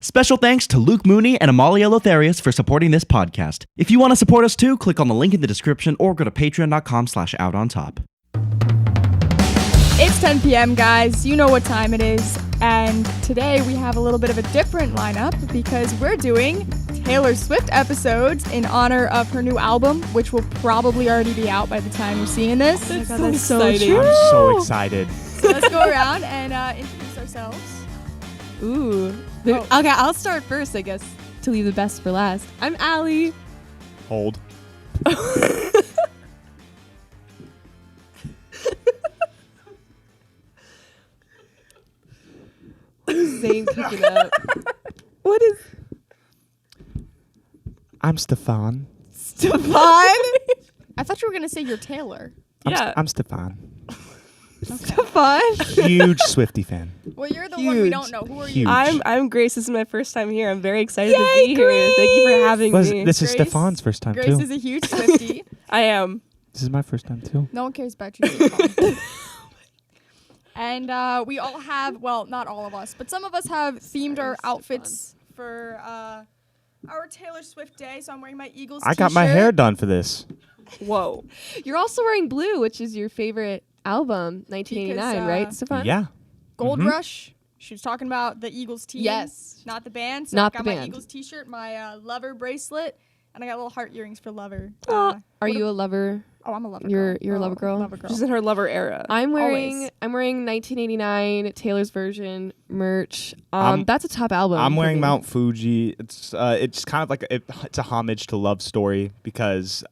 Special thanks to Luke Mooney and Amalia Lotharius for supporting this podcast. If you want to support us too, click on the link in the description or go to patreon.com/outontop. It's 10 p.m. guys, you know what time it is, and today we have a little bit of a different lineup because we're doing Taylor Swift episodes in honor of her new album, which will probably already be out by the time you're seeing this. That's Oh my God, that's so exciting. true. I'm so excited. So let's go around and introduce ourselves. Ooh. Okay, I'll start first, I guess, to leave the best for last. I'm Allie. Hold. Zane picking up. What is I'm Stefan. Stefan? I thought you were going to say you're Taylor. I'm Stefan. Stefan? Huge Swiftie fan. Well, you're the one we don't know. Who are you? Huge. I'm Grace. This is my first time here. I'm very excited to be here. Thank you for having me. This is Grace- Stefan's first time Grace too. is a huge Swiftie. I am. This is my first time too. No one cares about you, Stefan. And we all have, well, not all of us, but some of us have themed our outfits for our Taylor Swift day. So I'm wearing my Eagles I got my t-shirt. hair done for this. Whoa. You're also wearing blue, which is your favorite album, 1989, Because, right, Stefan? Yeah. Gold Mhm. Rush. She was talking about the Eagles team. Yes. Not the band. So Not I got the my band. Eagles t-shirt, my Lover bracelet, and I got little heart earrings for Lover. Are what you a lover? Oh, I'm a Lover You're girl. a Lover girl? Lover girl. She's in her Lover era. I'm wearing 1989 Taylor's version merch. That's a top album. I'm for wearing me. Mount Fuji. It's kind of like it's a homage to Love Story because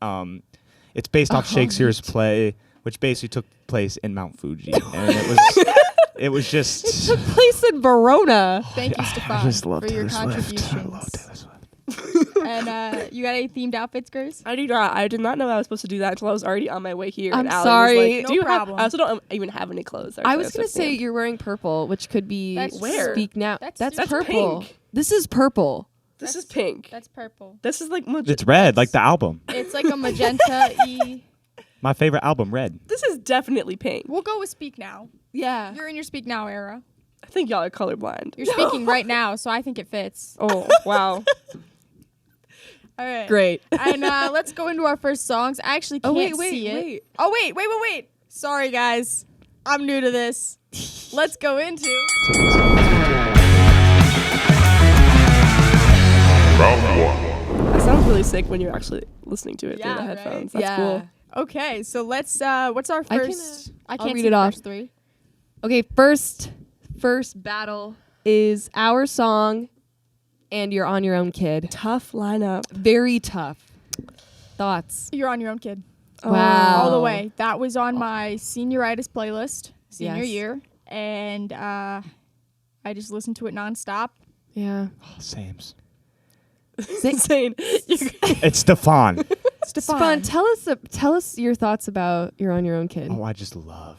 it's based off Shakespeare's play, which basically took place in Mount Fuji, and it was just. Took place in Verona. Thank you, I Stefan, just love for your Taylor Swift. contributions. I love Taylor Swift. And you got any themed outfits, Grace? I do not. I did not know I was supposed to do that until I was already on my way here. I'm and Allie sorry. Was like, No do you problem. Have, I also don't even have any clothes. I was gonna say you're wearing purple, which could be That's Where? Speak Now. That's purple. pink. This is purple. This is pink. That's purple. This is like It's red, like the album. It's like a magenta-y. My favorite album, Red. This is definitely pink. We'll go with Speak Now. Yeah. You're in your Speak Now era. I think y'all are colorblind. You're speaking right now, so I think it fits. Oh wow. All right. Great. And let's go into our first songs. I actually can't see it. wait. Oh, wait. Sorry, guys. I'm new to this. Let's go into... That sounds really sick when you're actually listening to it through the Yeah, headphones. right? That's cool. Okay, so let's... what's our I can, first... I'll can't read see it the off. first three. Okay, first battle is Our Song and You're On Your Own, Kid. Tough lineup. Very tough. Thoughts? You're on your own, kid. Wow. All the way. That was on my senioritis playlist, senior Yes. year. And I just listened to it nonstop. Yeah. Sames. Insane. It's Stefan. Stefan, tell us your thoughts about You're On Your Own, Kid. Oh, I just love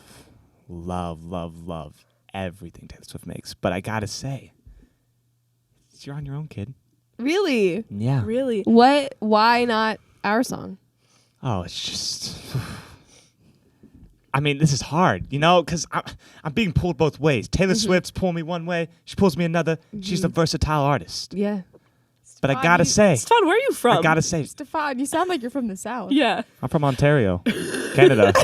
everything Taylor Swift makes. But I gotta say, you're on your own, kid. Really? Yeah. Really? What? Why not Our Song? Oh, it's just. I mean, this is hard, because I'm being pulled both ways. Taylor Swift's pulling me one way, she pulls me another. She's a versatile artist. Yeah. But I gotta say, Stefan, where are you from? I gotta say, Stefan, you sound like you're from the South. Yeah. I'm from Ontario, Canada.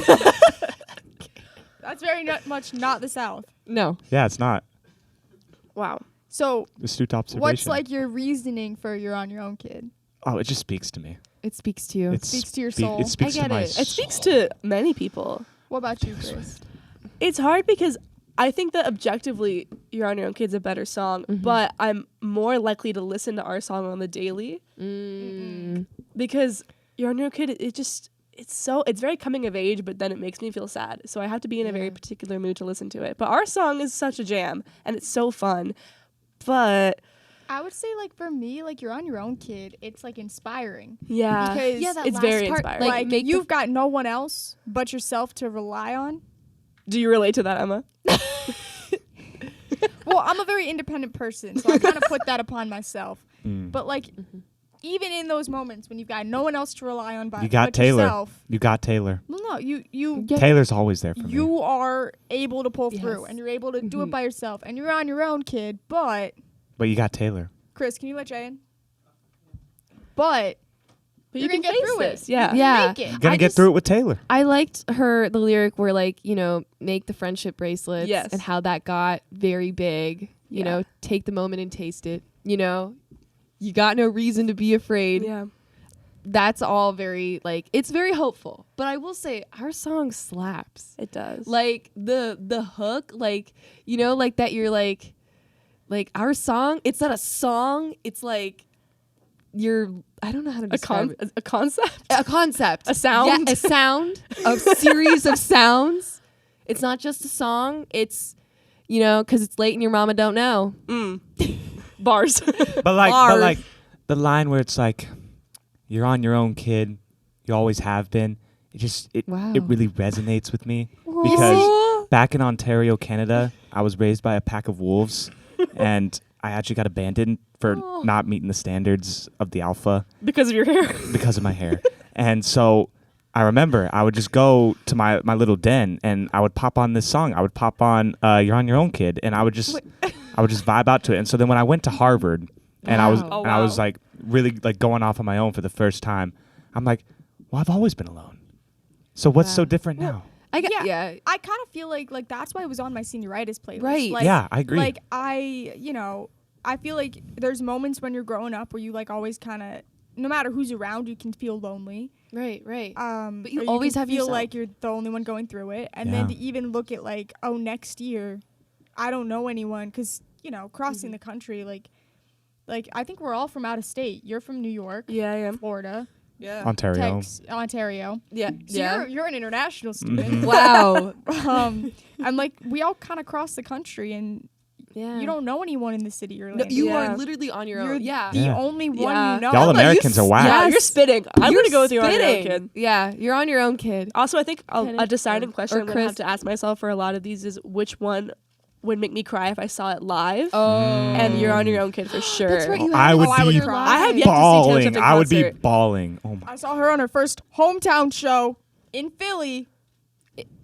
That's very much not the South. No. Yeah, it's not. Wow. So, Astute observation. what's like your reasoning for You're On Your Own, kid? Oh, it just speaks to me. It speaks to you. It speaks to your soul. It speaks I get to my it. It speaks to many people. What about you, Grace? It's hard because I think that objectively, You're On Your Own Kid's a better song, but I'm more likely to listen to Our Song on the daily because You're On Your Own Kid, it's very coming of age, but then it makes me feel sad. So I have to be in a very particular mood to listen to it. But Our Song is such a jam, and it's so fun. But I would say, like, for me, like, You're On Your Own, kid, it's, like, inspiring. yeah, Because that it's last very part, inspiring. like, make you've got no one else but yourself to rely on. Do you relate to that, Emma? Well, I'm a very independent person, so I kind of put that upon myself. But, like, even in those moments when you've got no one else to rely on You got but Taylor. yourself, You got Taylor. well, no, you Taylor's always there for me. you are able to pull through, Yes. and you're able to do it by yourself, and you're on your own, kid, but But you got Taylor. Chris, can you let Jay in? But But you're you gonna can get face through it. this. Yeah. Yeah. Make it. You're gonna I get just- through it with Taylor. I liked the lyric where like, make the friendship bracelets Yes. and how that got very big, you Yeah. know, take the moment and taste it, you got no reason to be afraid. Yeah. That's all very like, it's very hopeful, but I will say our song slaps. It does. Like the hook, like, like that you're like our song, it's not a song. It's like I don't know how to describe it. a concept. A concept. A sound? Yeah, a sound. A series of sounds. It's not just a song. It's, because it's late and your mama don't know. Bars. But Bars. like the line where it's like, you're on your own, kid. You always have been. It Wow. really resonates with me because back in Ontario, Canada, I was raised by a pack of wolves, and I actually got abandoned for not meeting the standards of the alpha Because of your hair. because of my hair. And so I remember I would just go to my little den and I would pop on this song. I would pop on "You're on Your Own, Kid," and I would just vibe out to it. And so then when I went to Harvard and I was Wow. Oh, I was wow. like really like going off on my own for the first time, I'm like, well, I've always been alone. So what's so Wow. different now? I get, Yeah. yeah. I kind of feel like that's why it was on my senioritis playlist. Right. Like, Yeah, I agree. Like I feel like there's moments when you're growing up where you like always kind of, no matter who's around, you can feel lonely. Right. But you or always can have feel yourself. like you're the only one going through it, and then Yeah. to even look at like, oh, next year, I don't know anyone, because crossing the country, like I think we're all from out of state. You're from New York, Yeah, I am. Florida, Yeah. Ontario. Ontario. Yeah. So you're an international student. Wow. I'm like, we all kind of cross the country, and Yeah. you don't know anyone in the city you're No, landing. you Yeah. are literally on your You're own. Yeah. the Yeah. only one Yeah. you know. Y'all but you Americans are whack. Yeah, Yes. you're spitting. I'm You're going to go with you on your own, spitting. kid. Yeah, you're on your own, kid. Also, I think Kenneth a deciding or- question or I'm going to have Chris. to ask myself for a lot of these is which one would make me cry if I saw it live. Oh. And You're on Your Own, Kid, for sure. That's right. You I have would it I would be cry. I have yet to see Taylor bawling. Swift in I would be concert. bawling. Oh my. I saw her on her first hometown show in Philly.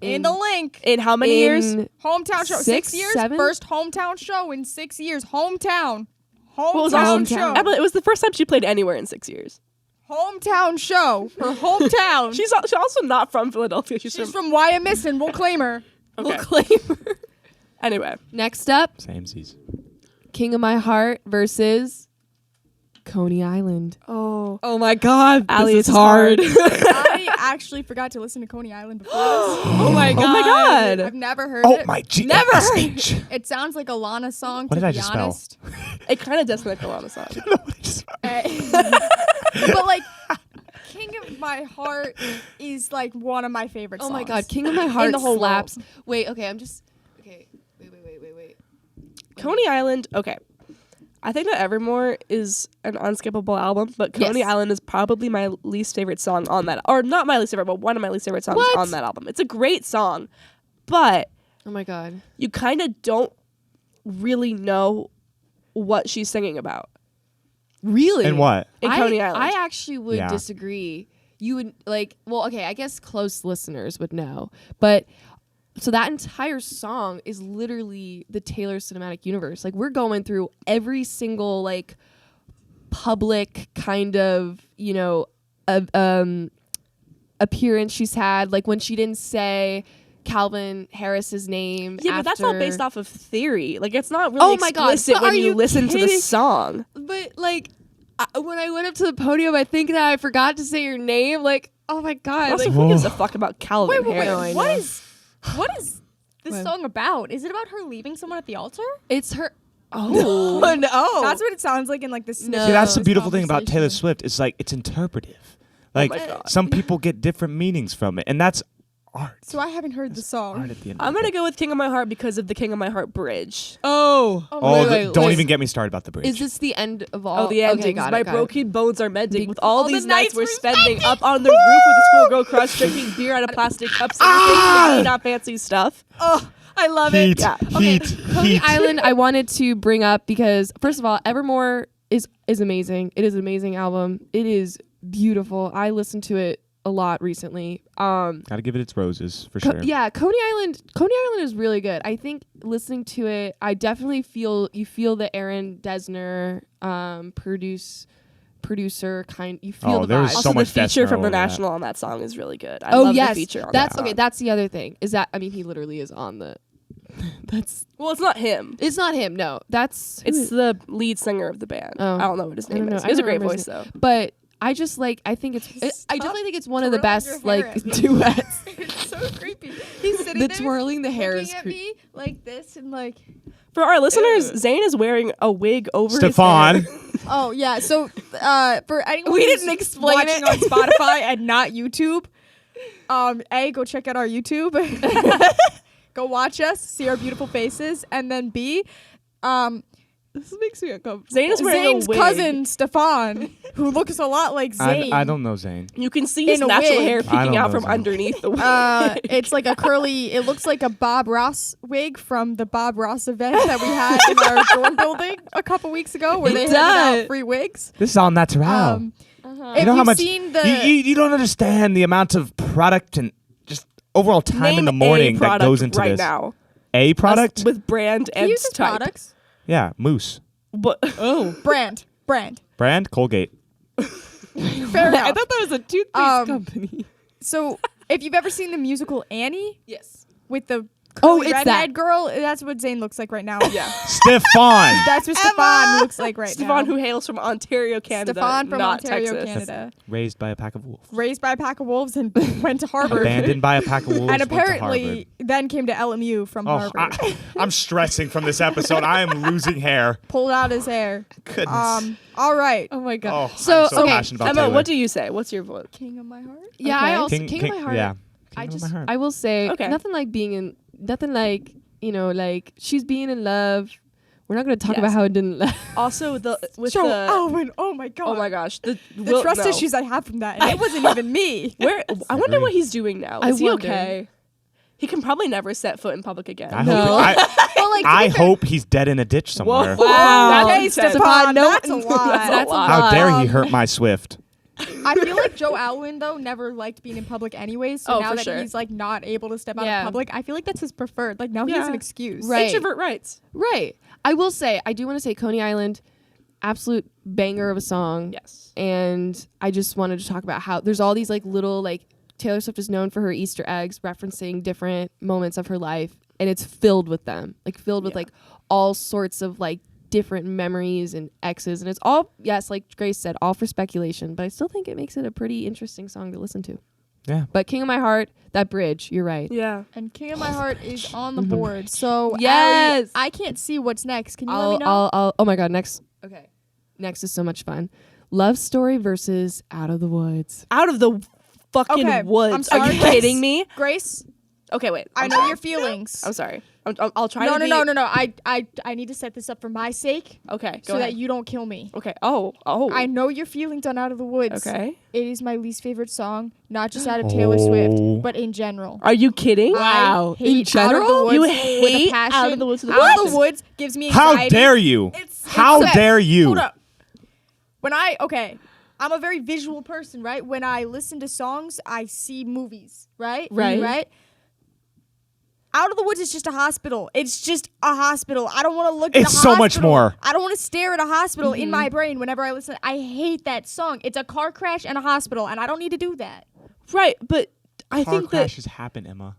In the link. In how many years? Hometown show. 6, 6 years? 7? First hometown show in 6 years. Hometown. What was Hometown that? show. It was the first time she played anywhere in 6 years. Hometown show. Her hometown. She's also not from Philadelphia. She's She's from. from Wyomissing. We'll claim her. Okay. We'll claim her. Anyway, Next up, Samesies. King of My Heart versus Coney Island. oh, Oh my God, Allie, this it's is hard. I actually forgot to listen to Coney Island before this. Oh my God. oh my God! I've never heard Oh it. my G. Never heard SH. It sounds like a Lana song, What to did I be just spell? honest. It kind of does sound like a Lana song. But like, King of My Heart is like one of my favorite Oh songs. my God, King of My Heart the whole slaps. Wait, okay, I'm just okay. Wait. Coney Island. Okay, I think that Evermore is an unskippable album, but Coney Yes. Island is probably my least favorite song on that, or not my least favorite, but one of my least favorite songs What? on that album. It's a great song, but Oh my God. you kind of don't really know what she's singing about Really? And what? in Coney Island. I actually would Yeah. disagree. You would okay, I guess close listeners would know. But so that entire song is literally the Taylor cinematic universe. Like we're going through every single like public kind of, appearance she's had, like when she didn't say Calvin Harris's name. yeah, but that's all after- based off of theory. Like it's not really Oh my God, explicit but when are you you listen to the kidding? song. But like when I went up to the podium, I think that I forgot to say your name. Like, oh my God. Also, Like, who gives a fuck about Calvin Wait, Harris? No, I what know. is this What? song about? Is it about her leaving someone at the altar? it's her. Oh, no. That's what it sounds like in like the snippet See, that's of the this beautiful thing about Taylor conversation. Swift. It's like it's interpretive. Like my God. some people get different meanings from it, and that's art. So I haven't heard the Art song. at the end. I'm of going the to go with King of My Heart because of the King of My Heart bridge. Oh. Oh, don't even get me started about the bridge. Is this the end of all? Oh, the Okay, endings. got My it, got it. broken bones are mending Big- with all the these nights nights we're we're spending up on the roof with a schoolgirl crush, drinking beer out of plastic cups and thinking not fancy stuff. Oh, I love heat, it. Yeah. Okay, heat, Coney heat. Island. I wanted to bring up because first of all, Evermore is amazing. It is an amazing album. It is beautiful. I listen to it a lot recently. Gotta give it its roses for sure. Yeah, Coney Island is really good. I think listening to it, I definitely feel the Aaron Dessner producer kind. You feel the there was vibe. so Also, the much feature Dessner from The over that. National on that song is really good. I Oh love yes, the feature on that's that okay. song. That's the other thing. Is that he literally is on the. That's Well, it's not him. it's not him. No, that's It's the lead singer of the band. Oh. I don't know what his I don't name know. is. I He has a don't great remember voice his though. But I just I think I definitely think it's one of the twirling best your hair at me. duets. It's so creepy. He's sitting The there twirling the hair is looking at me like this and like. For our listeners, Zane is wearing a wig over Stefan. his hair. Oh yeah. So for anyone We who's didn't explain watching it. on Spotify and not YouTube, A, go check out our YouTube. Go watch us, see our beautiful faces, and then B, this makes me uncomfortable. Zane is wearing Zane's a wig. cousin Stefan, who looks a lot like Zane. I don't know Zane. You can see his In a natural wig. hair I peeking don't out know from Zane. underneath the wig. It's like a curly. It looks like a Bob Ross wig from the Bob Ross event that we had in our dorm building a couple weeks ago, where they handed does. out free wigs. This is all natural. If you know how you've much seen the you don't understand the amount of product and just overall time Name in the a morning that product goes into right this. now. A product? With brand he and uses type. products. Yeah, Moose. But Brand. Brand Fair Colgate. enough. that was a toothpaste company. So, if you've ever seen the musical Annie Yes. with the Oh, curly it's redhead that. girl, that's what Zane looks like right now. Yeah, Stefan. that's what Stefan looks like right Stefan, now. who hails from Ontario, Canada, Stefan from not Ontario, Texas. Canada, Raised by a pack of wolves. raised by a pack of wolves and went to Harvard, Abandoned by a pack of wolves. and went to apparently then came to LMU from Harvard. Harvard. I'm stressing from this episode. I am losing hair. Pulled out his hair. Goodness. All right. Oh my god. I'm So, so okay, passionate about Emma, Taylor. what do you say? What's your vote? King of my heart. Yeah, Okay. I also King of my heart. Yeah. I King of just my heart. I will say Okay. nothing like like she's being in love. We're not going to talk Yes. about how it didn't last. Also, with Joe the Alwyn. Oh my god. oh my gosh, the trust issues I have from that, and it wasn't even me. Where I wonder what he's doing now. I Is he wonder. okay? He can probably never set foot in public again. I No. hope, Well, like, to I be fair- hope he's dead in a ditch somewhere. Wow. Okay, That's Stefan, no- that's a lot. That's a lot. How dare he hurt my Swift? I feel like Joe Alwyn though never liked being in public anyways. So Oh, now for that sure. he's like not able to step out Yeah. in public, I feel like that's his preferred. Like now he has Yeah. an excuse. Right. Introvert rights. Right. I will say, I do want to say Coney Island, absolute banger of a song. Yes. And I just wanted to talk about how there's all these like little like Taylor Swift is known for her Easter eggs referencing different moments of her life, and it's filled with them. Like filled with like all sorts of like different memories and exes, and it's all, yes, like Grace said, all for speculation, but I still think it makes it a pretty interesting song to listen to. Yeah. But King of My Heart, that bridge, you're right. Yeah. And King of My Heart is on the board. So Yes! Allie, I can't see what's next. Can you let me know? I'll oh my god, next. Okay. Next is so much fun. Love Story versus Out of the Woods. Out of the fucking Okay, woods. I'm sorry, Are you Grace. kidding me? Grace, Okay, wait. I I'm know sorry. your feelings. I'm sorry. I'll try No, to no, be. no, no, no. I need to set this up for my sake, Okay, so go that ahead. you don't kill me. Okay. Oh. I know your feelings on Out of the Woods. Okay. It is my least favorite song, not just out of Taylor Swift, but in general. Are you kidding? Wow. I hate In Out of the general? Woods You with a hate passion. Out of the Woods with a Out of passion. the Woods gives me anxiety. How dare you? How It's- dare you? Hold up. I'm a very visual person, right? When I listen to songs, I see movies, right? Right. Right? Out of the Woods is just a hospital. It's just a hospital. I don't want to look at a It's hospital. so much more. I don't want to stare at a hospital in my brain whenever I listen. I hate that song. It's a car crash and a hospital, and I don't need to do that. Right, but I Car think that crashes happen, Emma.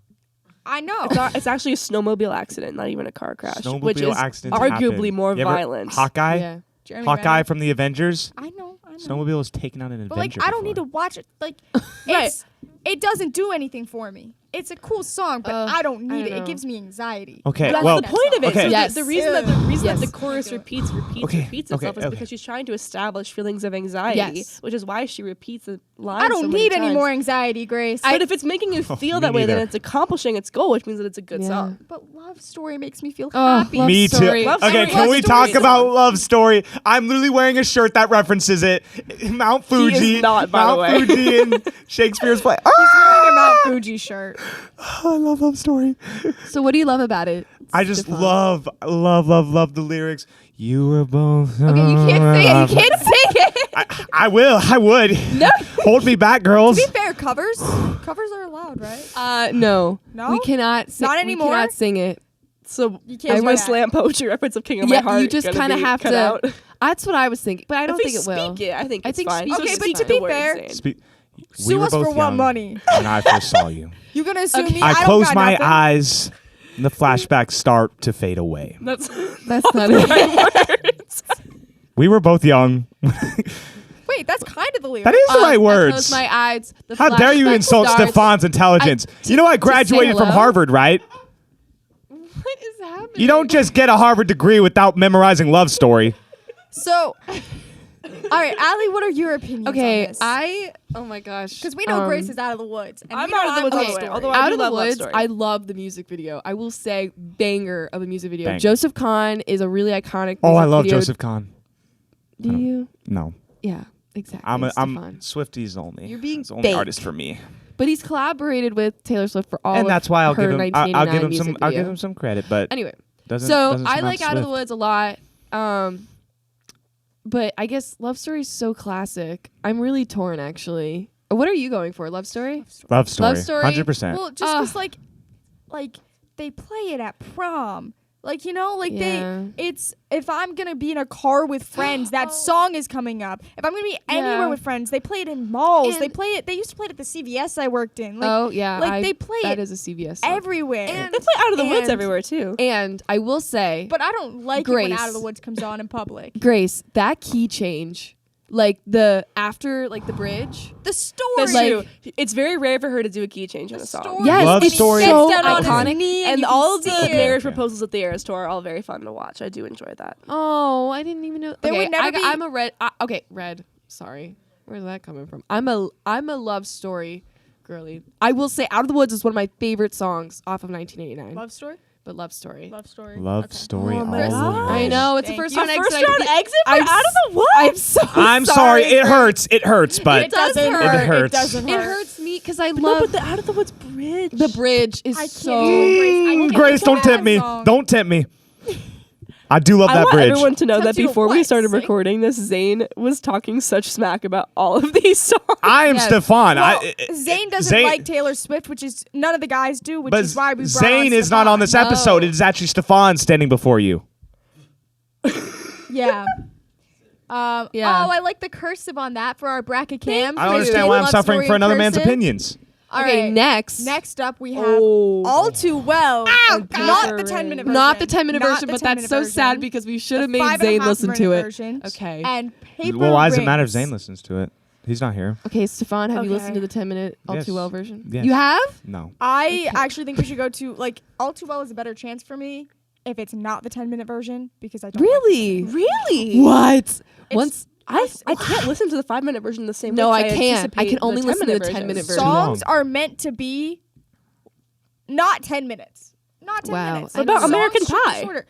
I know. it's actually a snowmobile accident, not even a car crash, Snowmobile which is accidents arguably happen. more You ever- violent. Hawkeye? Yeah. Jeremy Hawkeye Renner. from the Avengers? I know. Snowmobile was taken out an But adventure. like, I don't need to before. watch it. Like, Right. it doesn't do anything for me. It's a cool song, but I don't need it. know. It gives me anxiety. Okay, That's well, the point of it. okay. So Yes. the reason that Yes. the chorus repeats Okay, itself is okay. because she's trying to establish feelings of anxiety, Yes. which is why she repeats the line. I don't so many need any times. more anxiety, Grace. But if it's making you feel me that way, then neither. it's accomplishing its goal, which means that it's a good Yeah. song. But Love Story makes me feel Oh, happy. Love Me Story. too. Love Okay, Story. can Love we Story talk is about on. Love Story? I'm literally wearing a shirt that references it. Mount Fuji. is not, by the Mount way. Fuji in Shakespeare's play. Wearing a Mount Fuji shirt. I love Love Story. So what do you love about it? I just Stefan? love the lyrics. You were both. Okay, you can't sing it. You can't sing it. I will. I would. No. Hold me back, girls. To be fair, covers? Covers are allowed, right? No. No? We cannot sing. Not anymore? We cannot sing it. So You can't is do my that. slam poetry reference of King of My Yeah, Heart you just gonna kind of be have cut to. out? That's what I was thinking, but I don't if think we it will. speak it, I think I it's think fine. speak Okay, So but speak to the be words, fair- Zane. Sue we were us for both what young money? when I first saw you. You gonna sue me? I don't close got my nothing. eyes, and the flashbacks start to fade away. That's That's not it. We were both young. Wait, that's kind of the lyric. That is the right I close words. my eyes. The How dare you flashback insult starts. Stefan's intelligence? You know I graduated from hello? Harvard, right? What is happening? You don't just get a Harvard degree without memorizing Love Story. So, all right, Allie, what are your opinions Okay, on this? oh my gosh. Because we know Grace is out of the woods. And I'm we know out of the woods all Love the way, Story. although I Out do of the love Love Woods, Story. I love the music video. I will say banger of a music video. Banger. Joseph Kahn is a really iconic Oh, I music love video. Joseph Kahn. Do you? No, Yeah, exactly. I'm Stefan. Swifty's only. You're being He's the only fake. artist for me, But he's collaborated with Taylor Swift for all and of that's why I'll her give him. I'll 1989 give him music some. I'll video. give him some credit, but Anyway, doesn't. so doesn't I surmount like Out of the Swift. Woods a lot. But I guess Love Story is so classic. I'm really torn, actually. What are you going for? Love Story? Love Story. Love Story? 100%. Well, just because, like, they play it at prom. Like, you know, like Yeah. it's, if I'm going to be in a car with friends, that song is coming up. If I'm going to be anywhere Yeah. with friends, they play it in malls. And- They used to play it at the CVS I worked in. Like, Oh, yeah. like they play that it is a CVS song. everywhere. And- They play Out of the Woods and- everywhere too. And I will say, but I don't like it when Grace. Out of the Woods comes on in public. Grace, that key change, like the after, like the bridge. The story. That's Like- true. It's very rare for her to do a key change in The a song. story. Yes, Love it's Story. so He gets down on his iconic. knee And you all of can the see it. marriage Yeah. proposals at the Eras tour are all very fun to watch. I do enjoy that. Oh, I didn't even know. There okay, would never be- I'm a red. Okay, red. Sorry, where's that coming from? I'm a Love Story girly. I will say, Out of the Woods is one of my favorite songs off of 1989. Love Story? But Love Story. Love Story. Love Okay. Story. Oh all my the gosh. way. I know it's Thank the first you. round First exit. round exit for I'm Out of the Woods? I'm so I'm sorry. It hurts. It hurts, but It doesn't hurt. hurt. It hurts. It doesn't It hurt. hurts me because I No, love but the Out of the Woods bridge. the bridge is I can't so. do Grace. I can't Grace, do don't that tempt me. song. Don't tempt me. I do love I that want bridge. everyone to know that Tempts you to before we what? started Sing? recording this, Zane was talking such smack about all of these songs. I am Yes. Stefan. Well, Zayn doesn't Zayn- like Taylor Swift, which is none of the guys do, which But is why we brought Zayn on is not on this No. episode. It is actually Stefan standing before you. Yeah. Yeah. Oh, I like the cursive on that for our bracket cam. I don't understand why I'm suffering for another man's opinions. opinions. All Okay, right. next. Next up, we have Oh. All Too Well. God. Not the 10-minute version. Not the 10-minute Not version, the but that's 10-minute so version. sad because we should The have made 5.5 Zayn listen to minute it. version. Okay. And Paper Well, why does it matter if Rings. Zane listens to it? He's not here. Okay, Stefan, have you Okay. listened to the 10-minute All Yes. Too Well version? Yes. You have? No. I actually think we should go to, like, All Too Well is a better chance for me if it's not the 10-minute version because I don't like Really? Really? What? Once I can't listen to the 5-minute version the same No, way. I 'cause can't. I anticipate can only the listen to the 10-minute 10-minute versions. version. Songs are meant to be not 10 minutes. Not 10 Wow. minutes. What about Songs American should be Pie? shorter.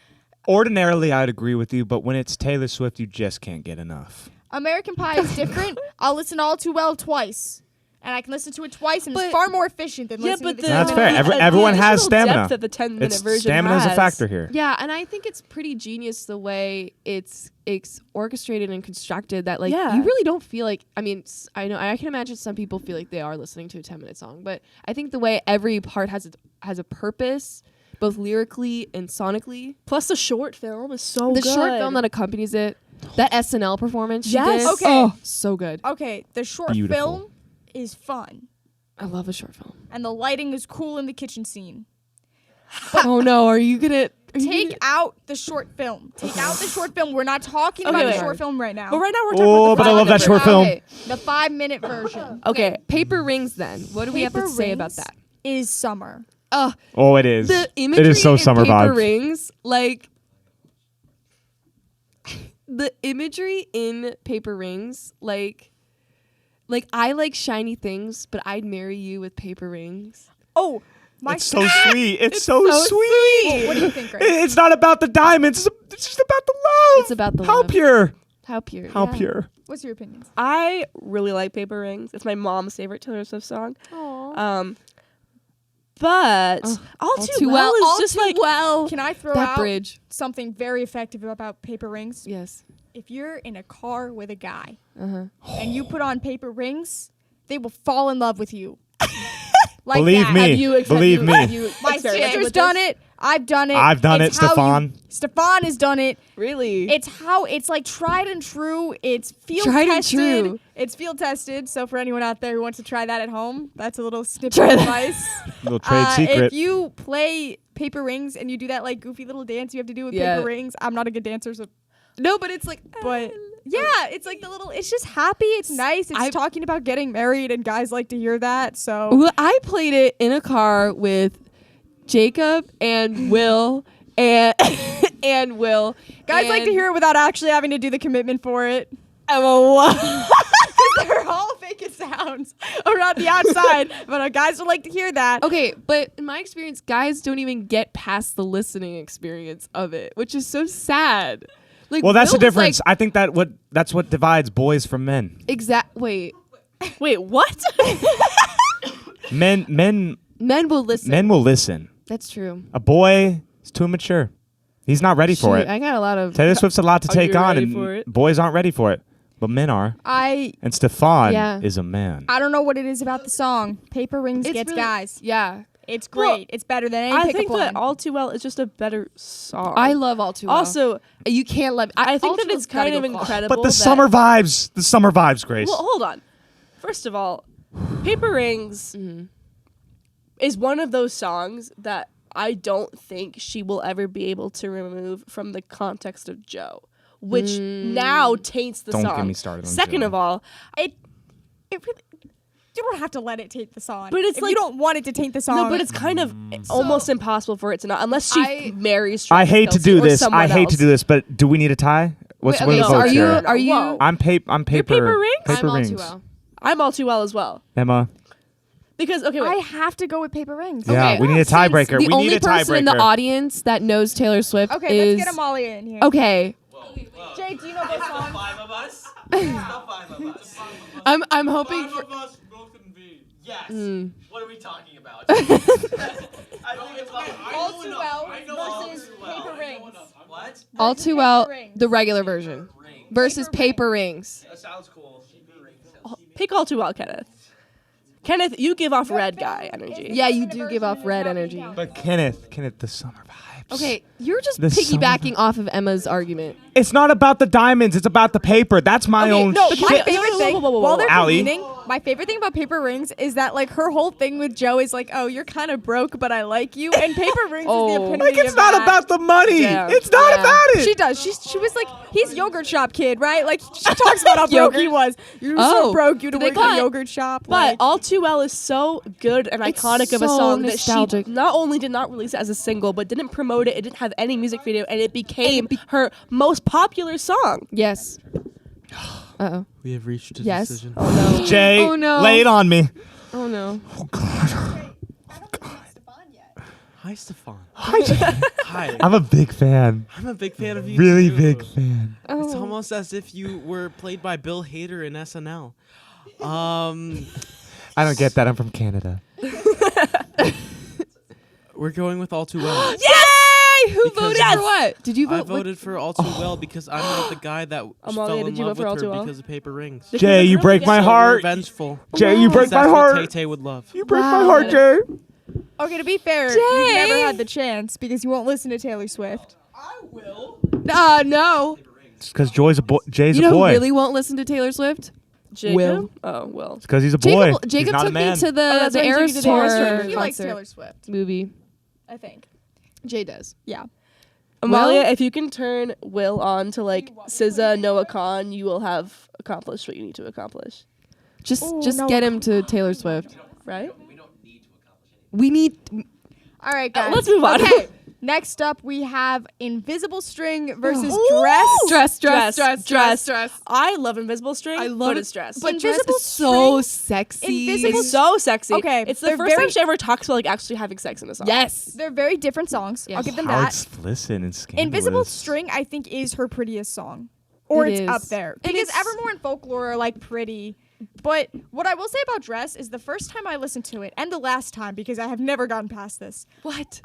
Ordinarily, I'd agree with you, but when it's Taylor Swift, you just can't get enough. American Pie is different. I'll listen to All Too Well twice. And I can listen to it twice, and But- it's far more efficient than Yeah, listening but to the, the That's 10 fair. minutes. Everyone has additional stamina. depth that the 10-minute It's version stamina is a has. factor here. Yeah, and I think it's pretty genius the way it's orchestrated and constructed that like Yeah. you really don't feel like I mean I know I can imagine some people feel like they are listening to a 10-minute song, but I think the way every part has a purpose both lyrically and sonically. Plus, the short film is so The good. short film that accompanies it, that SNL performance she Yes. did. Okay. Oh, so good. Okay, the short Beautiful. film is fun, I love a short film. and the lighting is cool in the kitchen scene. Oh no, are you gonna Take out the short film. Take out the short film. We're not talking Okay, about the wait. short film right now. But right now we're talking Oh, about the but I love that 5-minute short film. Okay. The 5-minute version Okay, Paper Rings then. What do we have to Paper say about Rings that? is summer. Oh, it is. The imagery It is so in summer Paper vibe. Rings, like the imagery in Paper Rings, like I like shiny things, but I'd marry you with paper rings. Oh, my It's so sweet. It's so sweet. What do you think, Grace? It's not about the diamonds. It's just about the love. It's about the How love. pure. How pure. How yeah. pure. What's your opinions? I really like Paper Rings. It's my mom's favorite Taylor Swift song. Aw. But all too well is All just Too like Well. Can I throw That out bridge. something very effective about Paper Rings? Yes. If you're in a car with a guy Uh-huh. and you put on Paper Rings, they will fall in love with you. Like Believe that. me. Have you Believe me. Have you My experimented sister's with done this? it. I've done it. I've done It's it, how Stefan. Stefan has done it. Really? It's like tried and true. It's field Tried and tested. true. It's field tested. So for anyone out there who wants to try that at home, that's a little snippet Try of that. advice. Little trade secret. If you play paper rings and you do that like goofy little dance you have to do with paper rings, I'm not a good dancer, so No, but it's like, but yeah, it's like the little. It's just happy. It's nice. It's talking about getting married, and guys like to hear that. So Well, I played it in a car with Jacob and Will and Will. guys like to and hear it without actually having to do the commitment for it. Emma. They're all fake sounds around the outside, but guys would like to hear that. Okay, but in my experience, guys don't even get past the listening experience of it, which is so sad. Like, Well, that's the Will was difference. Like, I think that's what divides boys from men. Wait, Wait, what? Men men will listen. will listen. That's true. A boy is too immature. He's not ready for Shoot, it. I got a lot of. Taylor Swift's a lot to Are take you on, ready and for it? boys aren't ready for it. But men are. I And Stefan Yeah. is a man. don't know what it is about the song. Paper Rings It's gets really- guys. Yeah, It's great. Well, It's better than any I pickup think line. that All Too Well is just a better song. I love All Too Well. Also, You can't let. I think All that Too it's Well's gotta kind of go far. incredible. But the that- summer vibes, Grace. Well, hold on. First of all, Paper Rings is one of those songs that I don't think she will ever be able to remove from the context of Joe, which now taints the Don't song. get me started on Second Joe. of all, it really. You don't have to let it taint the song. But it's if like- you don't want it to taint the song. no, but it's kind of almost impossible for it to not, unless she I- marries. I Travis hate to Kelce do or this. someone I hate to else. do this, but do we need a tie? What's Wait, what are okay, the so votes are you- here? are you- Whoa. I'm paper. Paper Rings? Paper I'm All rings. Too Well. I'm All Too Well as well. Emma. Because, okay, I wait. have to go with Paper Rings. Yeah, Okay. we need a tiebreaker. The We only need a person in the tiebreaker. audience that knows Taylor Swift Okay, is let's get Amalia in here. okay. Jay, do you know this song? Five of us? Five of us. I'm hoping for. us both can be. Yes. What are we talking about? All Too Well versus Paper Rings. What? All Too Well, Paper Rings. the regular version versus Paper Rings. That sounds cool. Pick All Too Well, Kenneth. Kenneth, you give off red guy energy. Yeah, you do give off red energy. But Kenneth, the summer vibes. Okay, you're just The piggybacking off of Emma's argument. It's not about the diamonds. It's about the paper. That's my own No, shit. my favorite thing, while they're Allie. competing, my favorite thing about Paper Rings is that like her whole thing with Joe is like, oh, you're kind of broke, but I like you, and Paper Rings is the Oh. epitome Like, it's of not that. about the money. Yeah. It's not Yeah. about it. She does. She was like, he's yogurt shop kid, right? Like she talks about how broke he was. You're so Oh, broke, you to did they work in a cut? yogurt shop. But like, All Too Well is so good and It's iconic of a so song nostalgic. that she not only did not release it as a single, but didn't promote it. It didn't have any music video, and it became her most popular song. Yes. Uh-oh. We have reached a Yes. decision. Jay, Oh, no. lay it on me. Oh no. Hi, Stefan. Hi, Jay. Hi. I'm a big fan. I'm a big fan of you. Really too. big fan. It's almost as if you were played by Bill Hader in SNL. I don't get that. I'm from Canada. We're going with All Too Well. Yay! Who Because- voted Yes! for what? Did you vote? I voted for All Too Well because I'm not the guy that Amalia, fell in did you love vote for All with Too her Well? because of Paper Rings. Jay, you break my So heart. revengeful. Jay, you break my That's heart. what Tay-Tay would love. You break Wow. my heart, Jay. okay, to be fair, Jay! you never had the chance because you won't listen to Taylor Swift. No. It's because Jay's a boy. You know who really won't listen to Taylor Swift? Jacob? Will. Oh, Will. It's because he's a boy. Jacob he's not a took me man. to the that's the why he took you Eras to the Eras Tour Tour. He likes concert Taylor Swift, movie. I think. Jay does. Yeah. Amalia, Will? if you can turn Will on to like SZA, Noah Khan, you will have accomplished what you need to accomplish. Just Ooh, just no. get him to Taylor Swift. Right? We need. All right, guys. let's move on. Okay. Next up, we have Invisible String versus Ooh. Dress. I love Invisible String. I love but it. it's dress. But Invisible Dress is so String- sexy. Invisible it's so sexy. Okay, It's the they're first very- time she ever talks about like actually having sex in a song. Yes. They're very different songs. Yes. I'll give them How that. explicit and scandalous. Invisible String, I think, is her prettiest song. Or It it's is. up there. And Because it's- Evermore and Folklore are like pretty. But what I will say about Dress is the first time I listened to it, and the last time, because I have never gotten past this. What?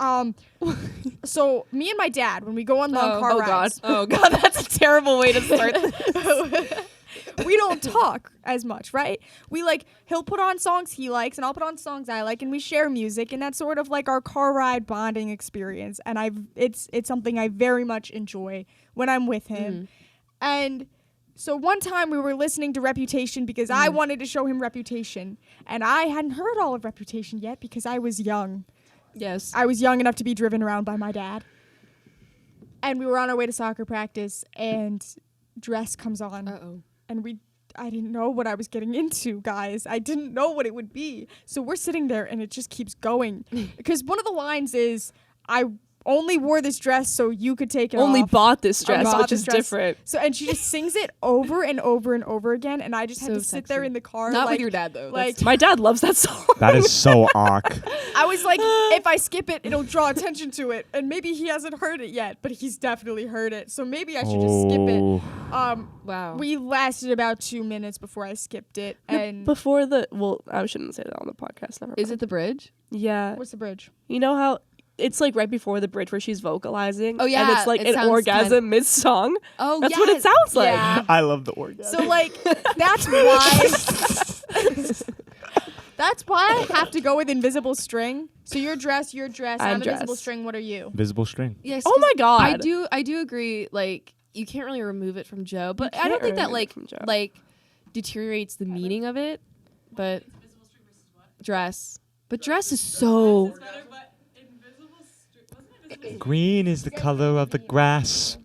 So me and my dad, when we go on long car rides. Oh god, that's a terrible way to start. we don't talk as much, right? He'll put on songs he likes and I'll put on songs I like and we share music, and that's sort of like our car ride bonding experience. And it's something I very much enjoy when I'm with him. And so one time we were listening to Reputation because I wanted to show him Reputation, and I hadn't heard all of Reputation yet because I was young. Yes. I was young enough to be driven around by my dad. And we were on our way to soccer practice, and Dress comes on. Uh-oh. And I didn't know what I was getting into, guys. I didn't know what it would be. So we're sitting there, and it just keeps going. Because one of the lines is, I only wore this dress so you could take it Only off. bought this dress, Bought which this is dress. different. So, and she just sings it over and over and over again, and I just had So to sit there sexy. in the car. Not like, with your dad, though. Like, My dad loves that song. That is so awk. I was like, if I skip it, it'll draw attention to it. And maybe he hasn't heard it yet, but he's definitely heard it. So maybe I should just skip it. Wow. We lasted about 2 minutes before I skipped it. And Before I shouldn't say that on the podcast. Never Is mind. it the bridge? Yeah. what's the bridge? You know how it's like right before the bridge where she's vocalizing? Oh, yeah, And it's like it an sounds orgasm mid-song. Oh, That's what it sounds like. Yeah. I love the orgasm. So like, that's why. That's why I have to go with Invisible String. So your dress. I'm Invisible Dress. String. What are you? Visible string. Yes. Oh my 'cause God. I do agree. Like, you can't really remove it from Joe, but I can't don't think that remove it from Joe. like deteriorates the meaning of it. But dress. But dress is so. Green is the color of the grass.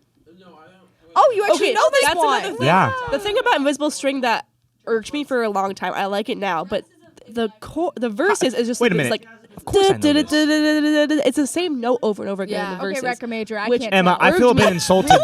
Oh, you actually know this that's one. another thing. Yeah. The thing about Invisible String that irked me for a long time, I like it now, but the verses is just Wait a it's minute. like Of course I know this. it's the same note over and over again Yeah. in the Okay, verses. Recca Major. I Which- can't. Emma, tell. I feel a bit me. insulted.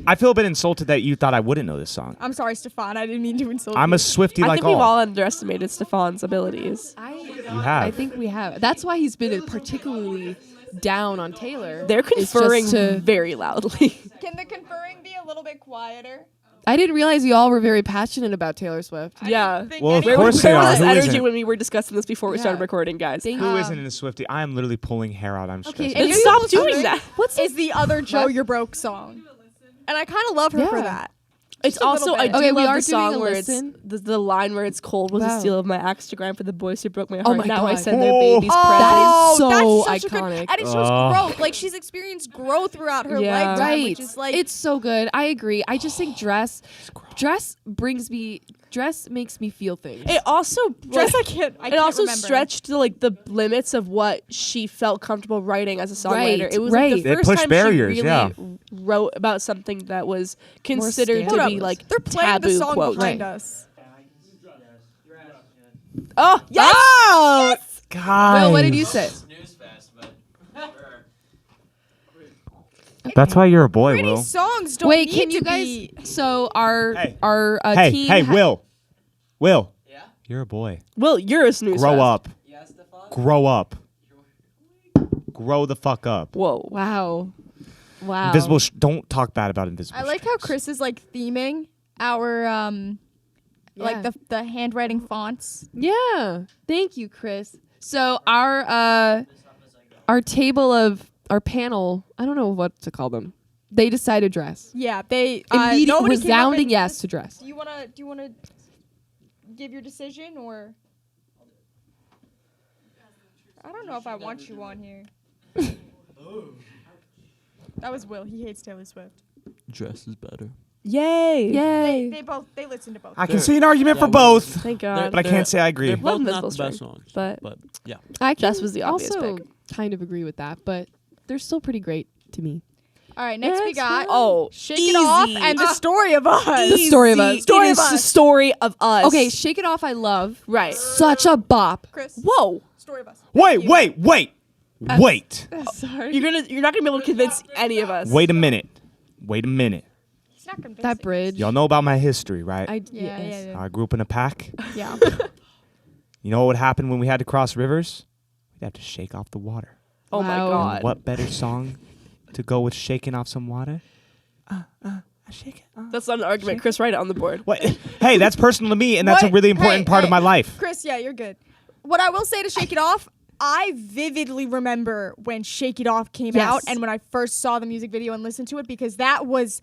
I feel a bit insulted that you thought I wouldn't know this song. I'm sorry, Stefan. I didn't mean to insult I'm you. a Swiftie I like think we've all all. underestimated Stefan's abilities. You have. I think we have. That's why he's been particularly down on Taylor. They're It's just conferring to- very loudly. Can the conferring be a little bit quieter? I didn't realize you all were very passionate about Taylor Swift. Yeah. Well, of Where course was, they where are. was Who this energy isn't? when we were discussing this before we started Yeah. recording, guys? Thank Who you. isn't in a Swiftie? I am literally pulling hair out. I'm stressed. Okay, And you stop able to doing sing? that. What's is the other Joe What? You're Broke song? And I kind of love her for Yeah. that. It's Just a little also I bit. do Okay, we love are the song doing a where it's listen. the line where it's cold was Wow. a steal of my Axtagram for the boys who broke my heart. Oh my now I God. send their Oh. babies That is presents. so that's such a iconic. good, and it shows growth. Like she's experienced growth throughout her Yeah. lifetime, Right. which is like It's so good. I agree. I just think dress makes me feel things. It also dress. like, I it can't also remember. stretched to like the limits of what she felt comfortable writing as a songwriter. Right, It was right. like the It first pushed time barriers, she really yeah. wrote about something that was considered to scandalous. be like They're playing taboo the song quote. behind Right. us. Oh yes! Oh, guys. Will, what did you say? That's why you're a boy, Pretty Will. songs don't Wait, need can you to guys? be. So our Hey. our team. Hey, Will. Will. Yeah? You're a boy. Will, you're a snooze Grow fest. up. Grow up. Grow the fuck up. Whoa. Wow. Wow. Invisible. Don't talk bad about Invisible. I like how Strings. Chris is like theming our like Yeah. the handwriting fonts. Yeah. Thank you, Chris. So our table of our panel, I don't know what to call them. They decided dress. Yeah, they Immediate nobody came up resounding and- yes to dress. Do you wanna give your decision or? I don't know if I want you on here. That was Will. He hates Taylor Swift. Dress is better. Yay. Yay. They listen to both. I can see an argument for both, Thank God. but I can't say I agree. They're both Invisible not the best String, songs. but- yeah. I Jess can was the obvious also pick. kind of agree with that, but they're still pretty great to me. All right, next we That's got Oh, Shake It Off easy. and The Story of Us. The Story of Us. It is the story of us. Okay, Shake It Off I love. Right. Such a bop. Chris, Whoa. Story of Us. Wait. Sorry. You're not gonna be able to convince any of us. Wait a minute. He's not convincing. That bridge. Y'all know about my history, right? Yeah. I grew up in a pack. Yeah. You know what would happen when we had to cross rivers? We'd have to shake off the water. Oh my Wow. God. What better song to go with shaking off some water? I shake it off. That's not an argument. Chris, write it on the board. What? Hey, that's personal to me, and that's a What? really important part of Hey. my life. Chris, yeah, you're good. What I will say to Shake It Off, I vividly remember when Shake It Off came Yes. out and when I first saw the music video and listened to it because that was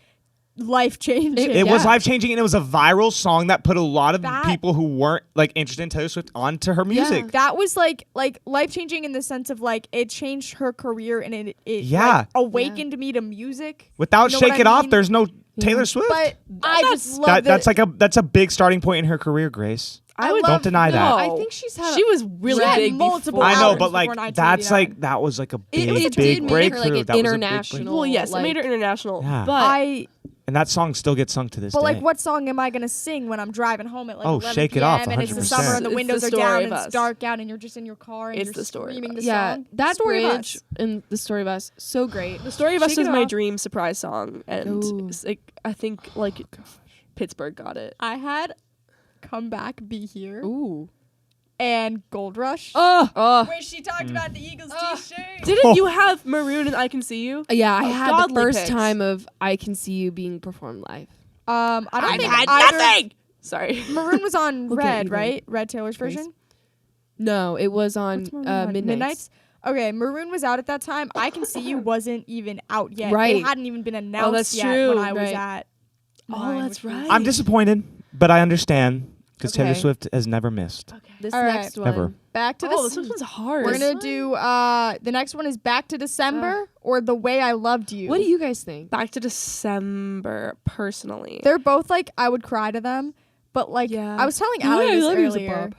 life-changing. It was Yeah. life-changing, and it was a viral song that put a lot of That- people who weren't like interested in Taylor Swift onto her music. That was like life-changing in the sense of like it changed her career and it Yeah. like, awakened me to music. Without You know what Shake I It Off, mean? there's no Taylor Swift. But I just love That's a big starting point in her career, Grace. I would love- Don't deny that. No. I think she's had. She was really had big multiple before. I know, albums but like before that's 1989. that was like a big, it big did make her breakthrough. like That an was a big international. Well, yes, like, it made her international. Yeah. But and that song still gets sung to this But day. like, what song am I gonna sing when I'm driving home at like Oh, 11 Shake It p.m. Off, and it's the 100%. summer and the It's windows the are story down of and us. it's dark out and you're just in your car and It's you're the story of screaming the us. Yeah, song. that Story of bridge Us. and the story of us, so great. The Story of Us Shake is It my Off. dream surprise song, and Ooh. it's like I think like Pittsburgh got it. I had Come Back, Be Here Ooh. and Gold Rush. Oh. Where she talked about the Eagles t-shirt. Didn't you have Maroon and I Can See You? Yeah, I Oh, had the godly first picks. time of I Can See You being performed live. I don't I've think had either. nothing. Sorry. Maroon was on We'll get Red, you then. right? Red Taylor's Grace. version. No, it was on What's Maroon on? Midnights. Okay, Maroon was out at that time. I Can See You wasn't even out yet. Right. It hadn't even been announced that's yet true. when I was Right. at. Oh, mine, that's which was- right. I'm disappointed, but I understand because Taylor Okay. Swift has never missed. This All right. next one. Ever. Back to Oh, this. this one's hard. We're gonna do the next one is Back to December or The Way I Loved You. What do you guys think? Back to December, personally. They're both like I would cry to them, but like Yeah. I was telling The Way Allie I this Love You is a earlier. bop.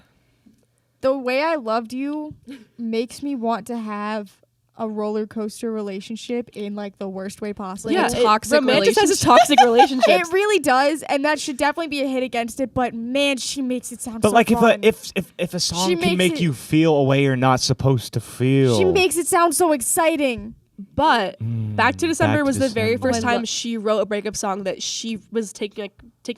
The Way I Loved You makes me want to have a roller coaster relationship in like the worst way possible. Like a toxic romanticizes toxic relationships. It really does, and that should definitely be a hit against it. But man, she makes it sound. But so like fun. if a song She can makes make it- you feel a way you're not supposed to feel, she makes it sound so exciting. But Back to December Back to was the very December. first Oh, I lo- time she wrote a breakup song that she was taking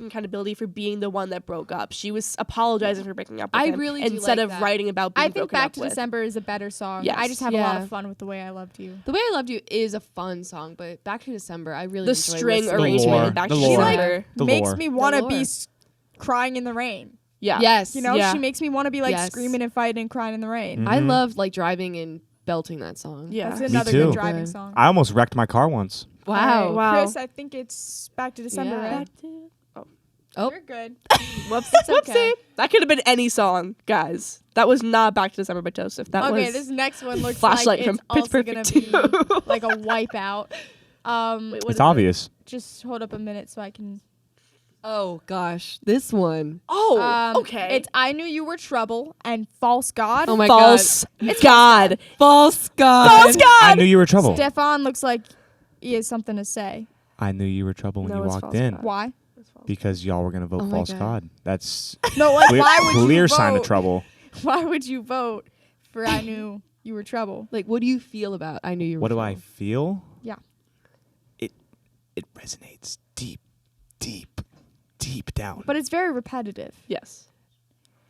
accountability for being the one that broke up. She was apologizing for breaking up with I him really do instead like of that. writing about being I think broken Back up to with. December is a better song. Yes. I just have a lot Yeah. of fun with The Way I Loved You. The Way I Loved You is a fun song, but Back to December, I really The enjoy string listening to arrangement lore. in Back The to lore. December. The Makes lore. me want to The be lore. crying in the rain. Yeah. Yes. You know, Yeah. she makes me want to be like Yes. screaming and fighting and crying in the rain. I Mhm. love like driving and belting that song. Yeah. That's Me another too. good driving Good. song. I almost wrecked my car once. Wow. All right, Wow. Chris, I think it's Back to December, Yeah. right? Oh. You're good. Whoops. It's Whoopsie. okay. That could have been any song, guys. That was not Back to December by Joseph. That Okay, was this next one looks Flashlight like from it's also Pitch gonna be Perfect like a wipeout. Wait, what It's is obvious. Just hold up a minute so I can. Oh gosh, this one. Oh, okay. It's I Knew You Were Trouble and False God. Oh my False It's God. False God. False God. I knew you were trouble. Stefan looks like he has something to say. I knew you were trouble when No, you it's walked false in God. Why? because y'all were gonna vote Oh my false God. God. That's No, like clear, why would you clear vote? sign of trouble. Why would you vote for I Knew You Were Trouble? Like, what do you feel about I Knew You Were What do I Trouble? feel? Yeah. It resonates deep, deep, deep down. But it's very repetitive. Yes.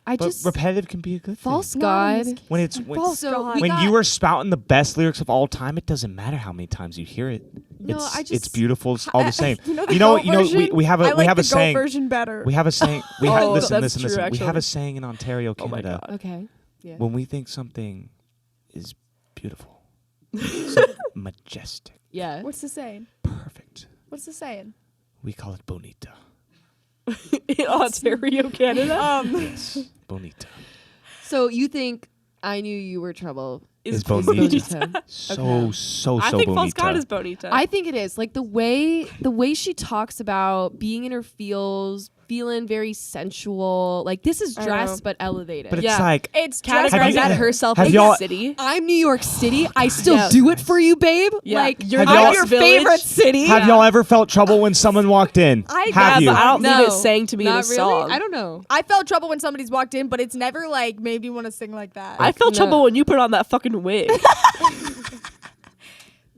I But just repetitive can be a good False thing. Not in God. this When it's when, False So God. we when got- you are spouting the best lyrics of all time, it doesn't matter how many times you hear it. No, it's I it's just- beautiful. It's all the same. You know, the You know, goat you know, version? we have a I we like have the a saying. goat version better. We have a saying. We Oh, have listen, that's listen, true, listen. We have actually. a saying in Ontario, Oh my Canada. God. Okay. Yeah. When we think something is beautiful, so majestic, Yeah. What's the saying? perfect, What's the saying? we call it bonita. In Ontario, Canada. Yes, bonita. So you think I Knew You Were Trouble Is is bonita. bonita? So so I so think bonita. False God is Bonita. I think it is. Like the way she talks about being in her feels, feeling very sensual. Like this is I know. dressed but elevated. but it's Yeah. like It's Have categorized you- at herself have as y'all- a city. I'm New York City. I still Yeah. do it for you, babe. Yeah. Like You're Have I'm y'all- your Village. favorite city. Have y'all ever felt trouble when someone walked in? I have have, you? but I don't No, think it's sang to me in a Not really? song. I don't know. I felt trouble when somebody's walked in, but it's never like made me want to sing like that. I felt No. trouble when you put on that fucking wig.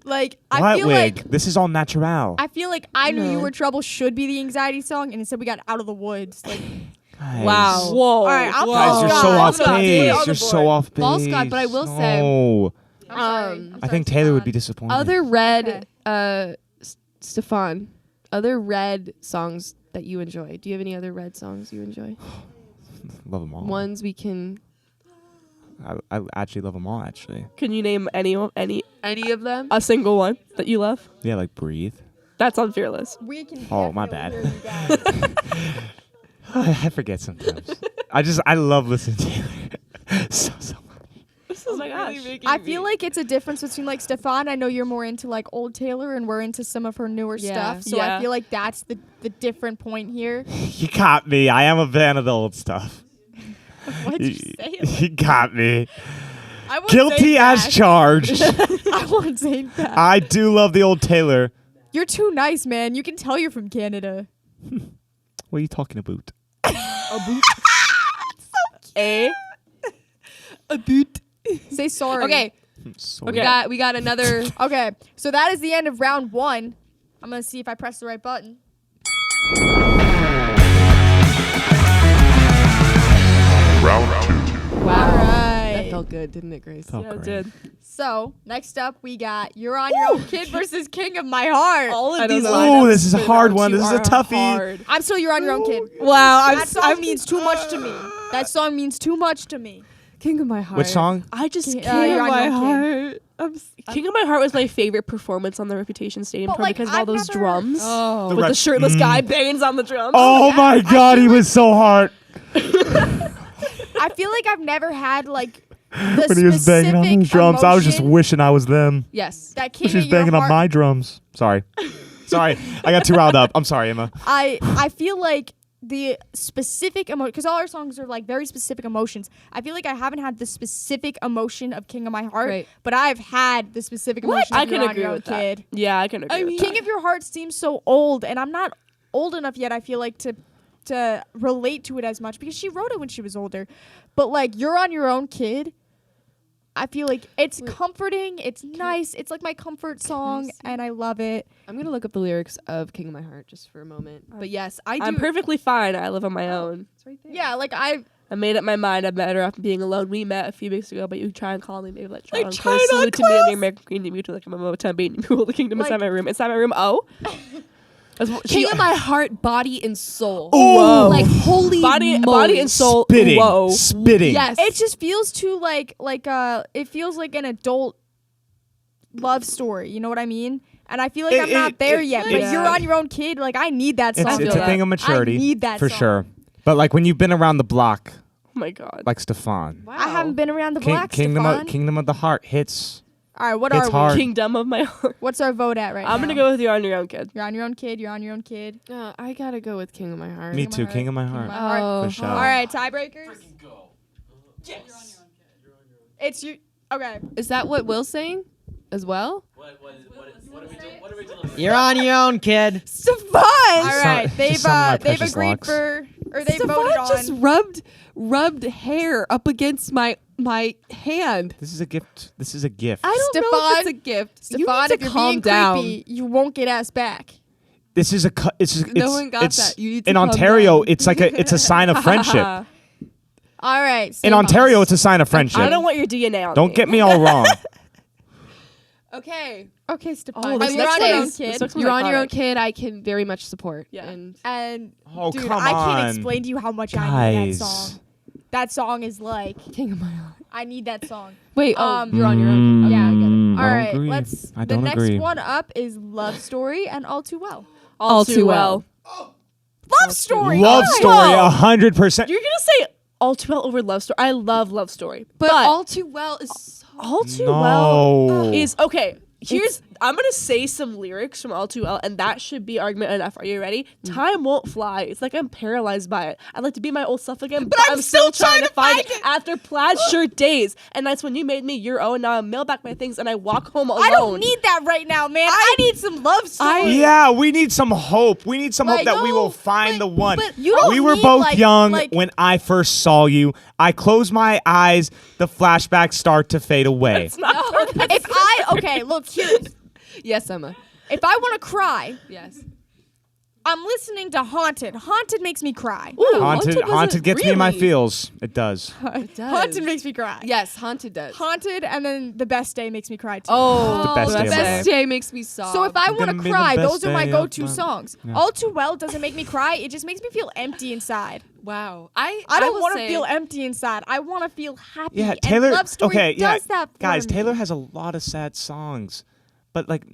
like What I feel wig? like This is all natural. I feel like I Knew You No. Were Trouble should be the anxiety song, and instead we got Out of the Woods. Like, Guys. Wow. Whoa. all right, I'm Guys, False you're God. so I'm off gonna put it base. on the You're so board. off base. False God, but I will say- No. I'm sorry. Um, I'm I sorry, think Taylor would be Stefan. disappointed. Other red, Okay. Stefan. Other red songs that you enjoy. Do you have any other red songs you enjoy? love them all. Ones we can. I actually love them all. Actually, Can you name any Any of them? a single one that you love? yeah, like breathe. That's on Fearless. We can. Oh, my definitely bad. hear you guys. I forget sometimes. I love listening to Taylor so much. Oh my gosh. I feel like it's a difference between like Stefan. I know you're more into like old Taylor, and we're into some of her newer Yeah. stuff. So Yeah. I feel like that's the different point here. You caught me. I am a fan of the old stuff. What'd you say? You got me. I won't say Guilty as that. charged. I won't say that. I do love the old Taylor. You're too nice, man. You can tell you're from Canada. What are you talking about? A. A boot. Say sorry. Okay, Okay. we got another. Okay. So that is the end of round 1. I'm gonna see if I press the right button. Wow, Alright. that felt good, didn't it, Grace? Oh, Yeah, it great. did. So next up, we got You're on Your Own Kid versus King of My Heart. All of I don't these know. lineups Ooh, this is a for hard round one. two This is a are toughie. hard. I'm still You're on Your Own Kid. Wow, That song means too much to me. That song means too much to me. King of my heart. Which song? I just King- King You're of on my Your Own heart. King of My Heart was my favorite performance on the Reputation Stadium But, tour like, because of all I've those never- drums. Oh. With the shirtless guy bangs on the drums. Oh yeah. my I God, feel he like- was so hard. I feel like I've never had like the When he was banging on specific those drums, I was just emotion wishing I was them. Yes. that King She's of Your banging on Heart. my drums. Sorry. Sorry. I got too riled up. I'm sorry, Emma. I feel like the specific emotion, because all our songs are like very specific emotions. I feel like I haven't had the specific emotion of King of My Heart, Right. but I've had the specific emotion I of can You're on agree Your Own with that. Kid. Yeah, I can agree with King that. of Your Heart seems so old, and I'm not old enough yet, I feel like, to relate to it as much because she wrote it when she was older. But like You're on Your Own Kid, I feel like it's comforting, it's nice, it's like my comfort song, and I love it. I'm gonna look up the lyrics of King of My Heart just for a moment. But yes, I do. I'm perfectly fine. I live on my own. It's right there. Yeah, like I made up my mind. I'm better off being alone. We met a few weeks ago, but you try and call me. Maybe let's try Like and China close. Salute to me class. and your American Queen to me to like I'm a Motown beating rule the kingdom Like- inside my room. Inside my room. Oh. King of My Heart, body and soul. Whoa. Like holy body moly. and soul. Spitting. Whoa. Spitting. Yes. it just feels too like it feels like an adult love story, you know what I mean? And I feel like I'm not there yet, but yeah. You're on Your Own Kid, like I need that song. It's feel a thing that. of maturity. I need that for song. sure. But like when you've been around the block, Oh my god. like Stefan. Wow. I haven't been around the block, Kingdom Stefan. Kingdom of the Heart hits. All right, what It's are hard. we? Kingdom of my heart. What's our vote at right now? I'm gonna go with You're on Your Own Kid. You're on Your Own Kid. You're on Your Own Kid. I gotta go with King of My Heart. Me King of My too. Heart. King of my King of heart. My Heart. Oh, For sure. All right, tiebreakers. It's you. Okay. Is that what Will's saying as well? You're on your own, kid. Stefan. All right, Just they've some of my they've precious agreed locks. for, or they Stefan voted on. just rubbed hair up against my hand. This is a gift. This is a gift. I don't know if Stefan- it's a gift. Stefan, you need if to you're calm being down. creepy, you won't get asked back. This is a. It's No one got it's, that. You need to in calm Ontario, down. it's like it's a sign of friendship. All right. In same Ontario, us. it's a sign of friendship. I don't want your DNA on Don't me. get me all wrong. Okay. Okay, Stefan. Oh, this You're next on one Your Own is- Kid. this next one You're on Your Own iconic. Kid. I can very much support. Yeah. And And Oh, dude, come I can't on. explain to you how much I need that Guys. song. That song is like King of My Heart. I need that song. Wait. You're on Your Own Kid. Yeah, I get it. Mm, All I don't right, agree. let's. I The don't next agree. one up is Love Story and All Too Well. All too well. Love Story. Love Oh, story, wow. 100%. You're gonna say All Too Well over Love Story. I love Love Story, But All Too Well is so All Too No. Well is okay. I'm gonna say some lyrics from All Too Well, and that should be argument enough. Are you ready? Time won't fly. It's like I'm paralyzed by it. I'd like to be my old self again, but I'm still trying to find it. After plaid shirt days, and that's when you made me your own. Now I mail back my things and I walk home alone. I don't need that right now, man. I need some love story. Yeah, we need some hope. We need some hope Like, that we no, will find the one. but you don't We were need, both like- young like- when I first saw you. I closed my eyes. The flashbacks start to fade away. If I okay, look here. yes, Emma. If I want to cry, Yes. I'm listening to Haunted. Haunted makes me cry. Haunted gets me in my really? feels. It does. It does. Haunted makes me cry. Yes, Haunted does. Haunted, and then The Best Day makes me cry too. Oh, The best day of my best day makes me sob. So if I want gonna to be the cry, best those are my day go-to of my- songs. Yeah. All Too Well doesn't make me cry. It just makes me feel empty inside. wow, I don't will want to say- feel empty inside. I want to feel happy. Yeah, and Taylor. Love Story Okay, yeah, does that for guys. me. Taylor has a lot of sad songs, but like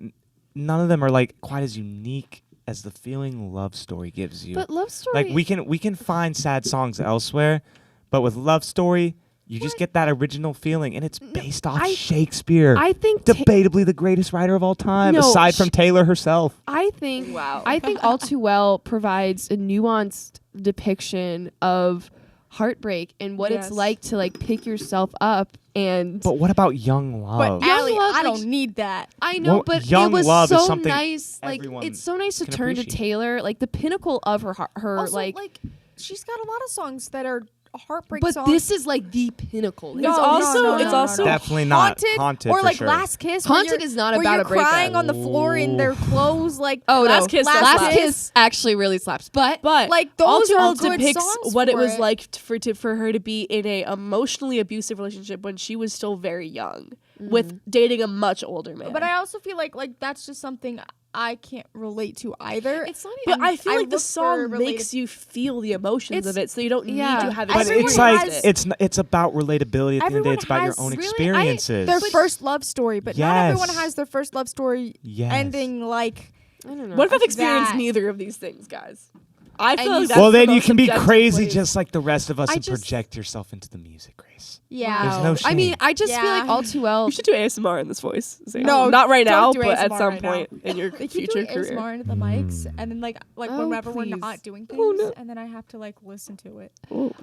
none of them are like quite as unique as the feeling Love Story gives you. But Love Story, Like we can find sad songs elsewhere, but with Love Story, you just get that original feeling, and it's based off Shakespeare. I think debatably the greatest writer of all time, No, aside from Taylor herself. I think All Too Well provides a nuanced depiction of heartbreak and what it's like to like pick yourself up and. But what about Young Love? But Allie, Love, I like, don't need that. I know, Well, but Young it was Love is so something nice. Like everyone it's so nice to can turn to appreciate. Taylor, like the pinnacle of her Also, like. she's got a lot of songs that are heartbreak But songs. this is like the pinnacle. It's also Definitely not Haunted, Haunted or for like sure. Last Kiss. where Haunted you're- is not where about you're a breakup. crying on the floor in their clothes. Like Oh Last no, Kiss does Last slap. Kiss actually really slaps. But like All those Too are Well good depicts songs what it for was it. like for her to be in a emotionally abusive relationship when she was still very young, with dating a much older man. But I also feel like that's just something I can't relate to either. it's not But even. I feel like the look for song related- makes you feel the emotions It's- of it, so you don't need yeah. to have But Everyone it's experienced like has- it. it's about relatability. At the end of the day, Everyone it's about your has own really- experiences. their first love story, but not everyone Yes. has their first love story Yes. ending like. I don't know. What if I've experienced that. neither of these things, guys? I feel And like you- that's Well, the then you most can be objective crazy place. just like the rest of us I and just- project yourself into the music, Grace. Yeah. There's no I mean, shame. I just feel like Yeah. All Too Well. You should do ASMR in this voice. Zane. No, not right now, don't do but at ASMR some right now. point in your They keep future doing career. ASMR into the mics, and then like Oh, whenever we're please. not doing things, Oh, no. and then I have to like listen to it.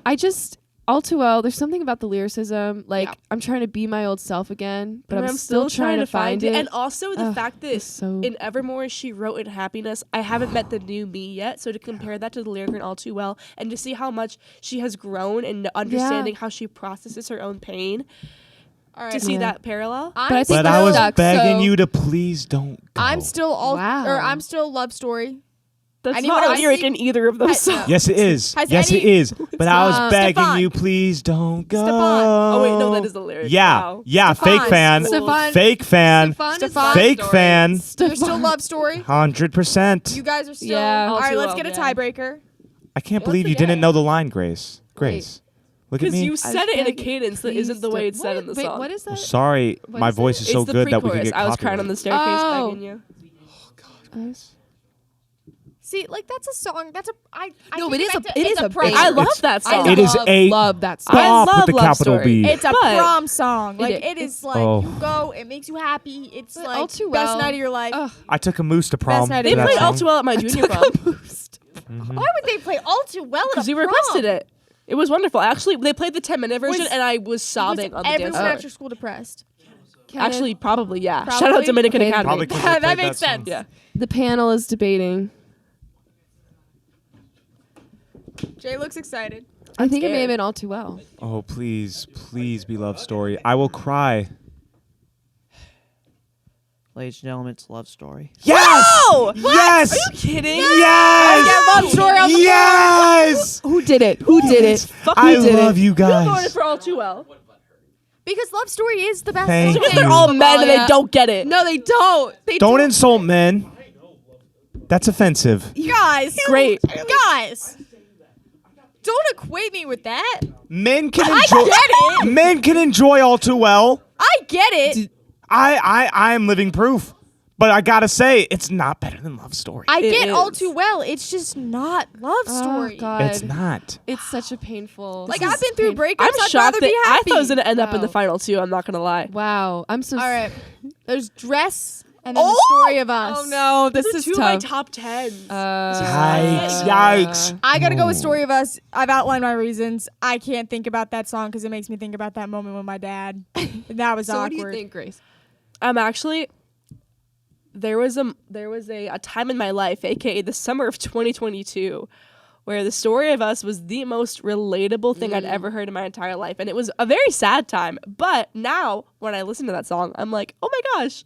I just All Too Well. There's something about the lyricism. Like Yeah. I'm trying to be my old self again, but And I'm still trying to find it. And also the Ugh, fact that it's so- in Evermore she wrote in Happiness, I haven't met the new me yet. So to compare that to the lyric in All Too Well and to see how much she has grown and understanding how she processes her own pain, All right, to see Yeah. that parallel. But I think But that's I was stuck, begging so- you to please don't go. I'm still Wow. I'm still Love Story. That's Anyone not a else lyric see- in either of those Has- songs. Yes, it is. Has Yes, any- it is. But I was begging Stefan. you, please don't go. Stefan. Oh wait, no, that is the lyric. Yeah, Wow. yeah. Stefan. Fake fan. Stefan- Fake fan. Stefan. Fake fan. You're still Love Story. 100%. You guys are still. Yeah. All All right, too let's well, get a yeah. tiebreaker. I can't Once believe you again. didn't know the line, Grace. Grace, look at Because me. you said it in a begging, cadence that please isn't the way don't- it's said in the Wait, song. what is that? Sorry, What my is voice it? is so It's the good that we pre-chorus. could get I was crying on the staircase Oh. begging you. See, like that's a song. That's a. I No, think it is that's a- it is it's a prom. banger. I love that song. It is a love that song. I Stop love with the Love capital Story. B. It's a But- prom song. Like is. it is like Oh. you go. It makes you happy. It's But like All Too best Well- night of your life. Ugh. I took a moose to prom. night They of to that played All song. Too Well at my junior prom Why would they play All Too Well? because you requested it. It was wonderful. Actually, they played the 10-minute version, and I was sobbing on the dance everyone floor. at your school depressed? Actually, probably, yeah. Probably. Shout out Dominican Okay. Academy. Probably 'cause they That played makes song. sense. Yeah. The panel is debating. Jay looks excited. I think it may scared. have been All Too Well. Oh, please, please be Love Story. I will cry. Ladies and gentlemen, it's Love Story. Yes! Yes! Are you kidding? Yes! Love Story on the Yes! Who did it? Who did it? I did love you Who voted guys. for All Too Well? Because Love Story is the best Thank song. Because you. they're all men and they Amalia. don't get it. No, they don't. They Don't insult men. That's offensive. Guys, Great. guys, don't equate me with that. Men can I enjoy. get it. Men can enjoy All Too Well. I get it. I am living proof. But I gotta say, it's not better than Love Story. I It get All is. Too Well. It's just not Love Story. Oh, God. It's not. It's such a painful. Like this I've is been through painful. breakups. I'm I'd shocked rather that be I happy. thought it was going to end up in the Wow. final two. I'm not going to lie. Wow, I'm so. All right. There's Dress and then The Story of Us. Oh no, this These are is two of my tough. top 10s. Yikes! Yikes! I gotta go with Story of Us. I've outlined my reasons. I can't think about that song because it makes me think about that moment with my dad. That was So awkward. what do you think, Grace? Actually, there was a time in my life, aka the summer of 2022, where The Story of Us was the most relatable thing I'd ever heard in my entire life, and it was a very sad time. But now, when I listen to that song, I'm like, oh my gosh,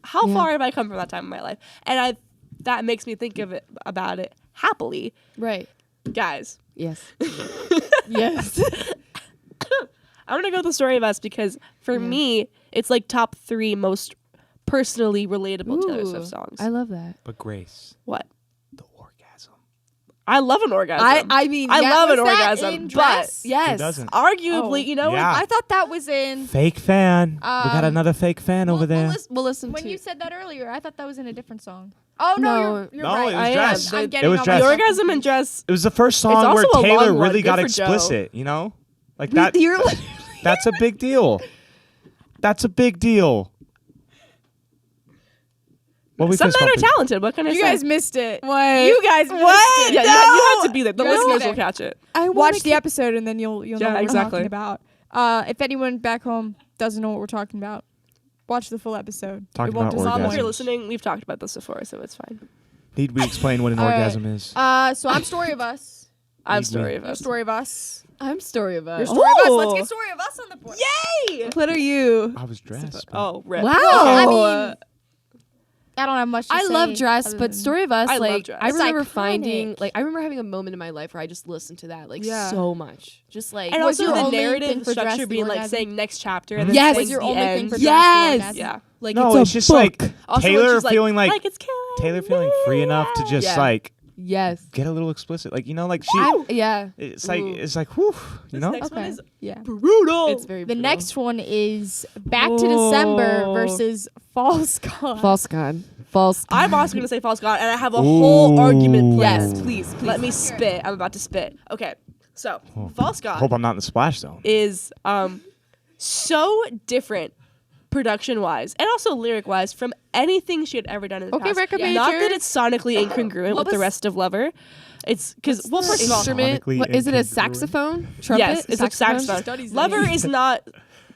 how far have I come from that time in my life? And that makes me think of it about it happily, Right. guys. Yes. Yes. I'm gonna go with The Story of Us because for me, it's like top 3 most personally relatable Taylor Swift songs. I love that. But Grace, What? the orgasm. I love an orgasm. I mean, I love an was that orgasm, in but Dress? yes. Who doesn't? arguably, you know, Yeah. I thought that was in. Fake fan. We got another fake fan over there. We'll listen When to you said that earlier, I thought that was in a different song. Oh no, No. you're No, right. it was I am. Dress. I'm The- getting it was all Dress. the my orgasm and dress. It was the first song also where a Taylor long one. really Good got for explicit, you know? Like that. You're That's a big deal. That's a big deal. What we Some fist men are bumping? talented. What can I You say? guys missed it. What? You guys missed it. Yeah, you had to be there. The You guys listeners missed will it. catch it. I Watch the episode and then you'll know Yeah, what exactly. we're talking about. If anyone back home doesn't know what we're talking about, watch the full episode. Talking it won't about disappoint. Mom, if you're Orgasms. listening, we've talked about this before, so it's fine. Need we explain what an All right. orgasm is? So I'm Story of Us. I'm We- story of Your us. Story of Us. I'm Story of Your Us. Story of Us. Oh. Let's get Story of Us on the board. Yay! What are you? I was dressed. but- Oh, rip. Wow. I mean, I don't have much to I say love Dress, other but than- Story of Us, I love like Dress. I It's remember iconic. finding, like I remember having a moment in my life where I just listened to that like Yeah. so much, just like And Was also your the only thing narrative for Dress structure the being like orgasm? saying next chapter and then Yes. saying Was your the only thing end. for Dress Yes. the orgasm? Yeah. like no, a it's just book. like Also, when Taylor she's feeling like it's killing Taylor feeling free enough to just Yeah. like yes, get a little explicit, like you know, like she. yeah, It's like Ooh. it's like whew, you This know. next one Okay. is Yeah. brutal. it's very The brutal. next one is Back to December versus False God. false god, false. God. I'm also going to say false god, and I have a whole Ooh. argument planned. Yes, please, please. Let me spit. I'm about to spit. Okay, so false god Hope I'm not in the splash zone. is so different production wise and also lyric wise from anything she had ever done in the Okay, past. record Not major. that it's sonically incongruent What with the was- rest of Lover. It's because well, first of all, Instrument. Sonically What is it? A incongruent. saxophone? Trumpet? yes, it's like saxophone. Studies Lover that. is not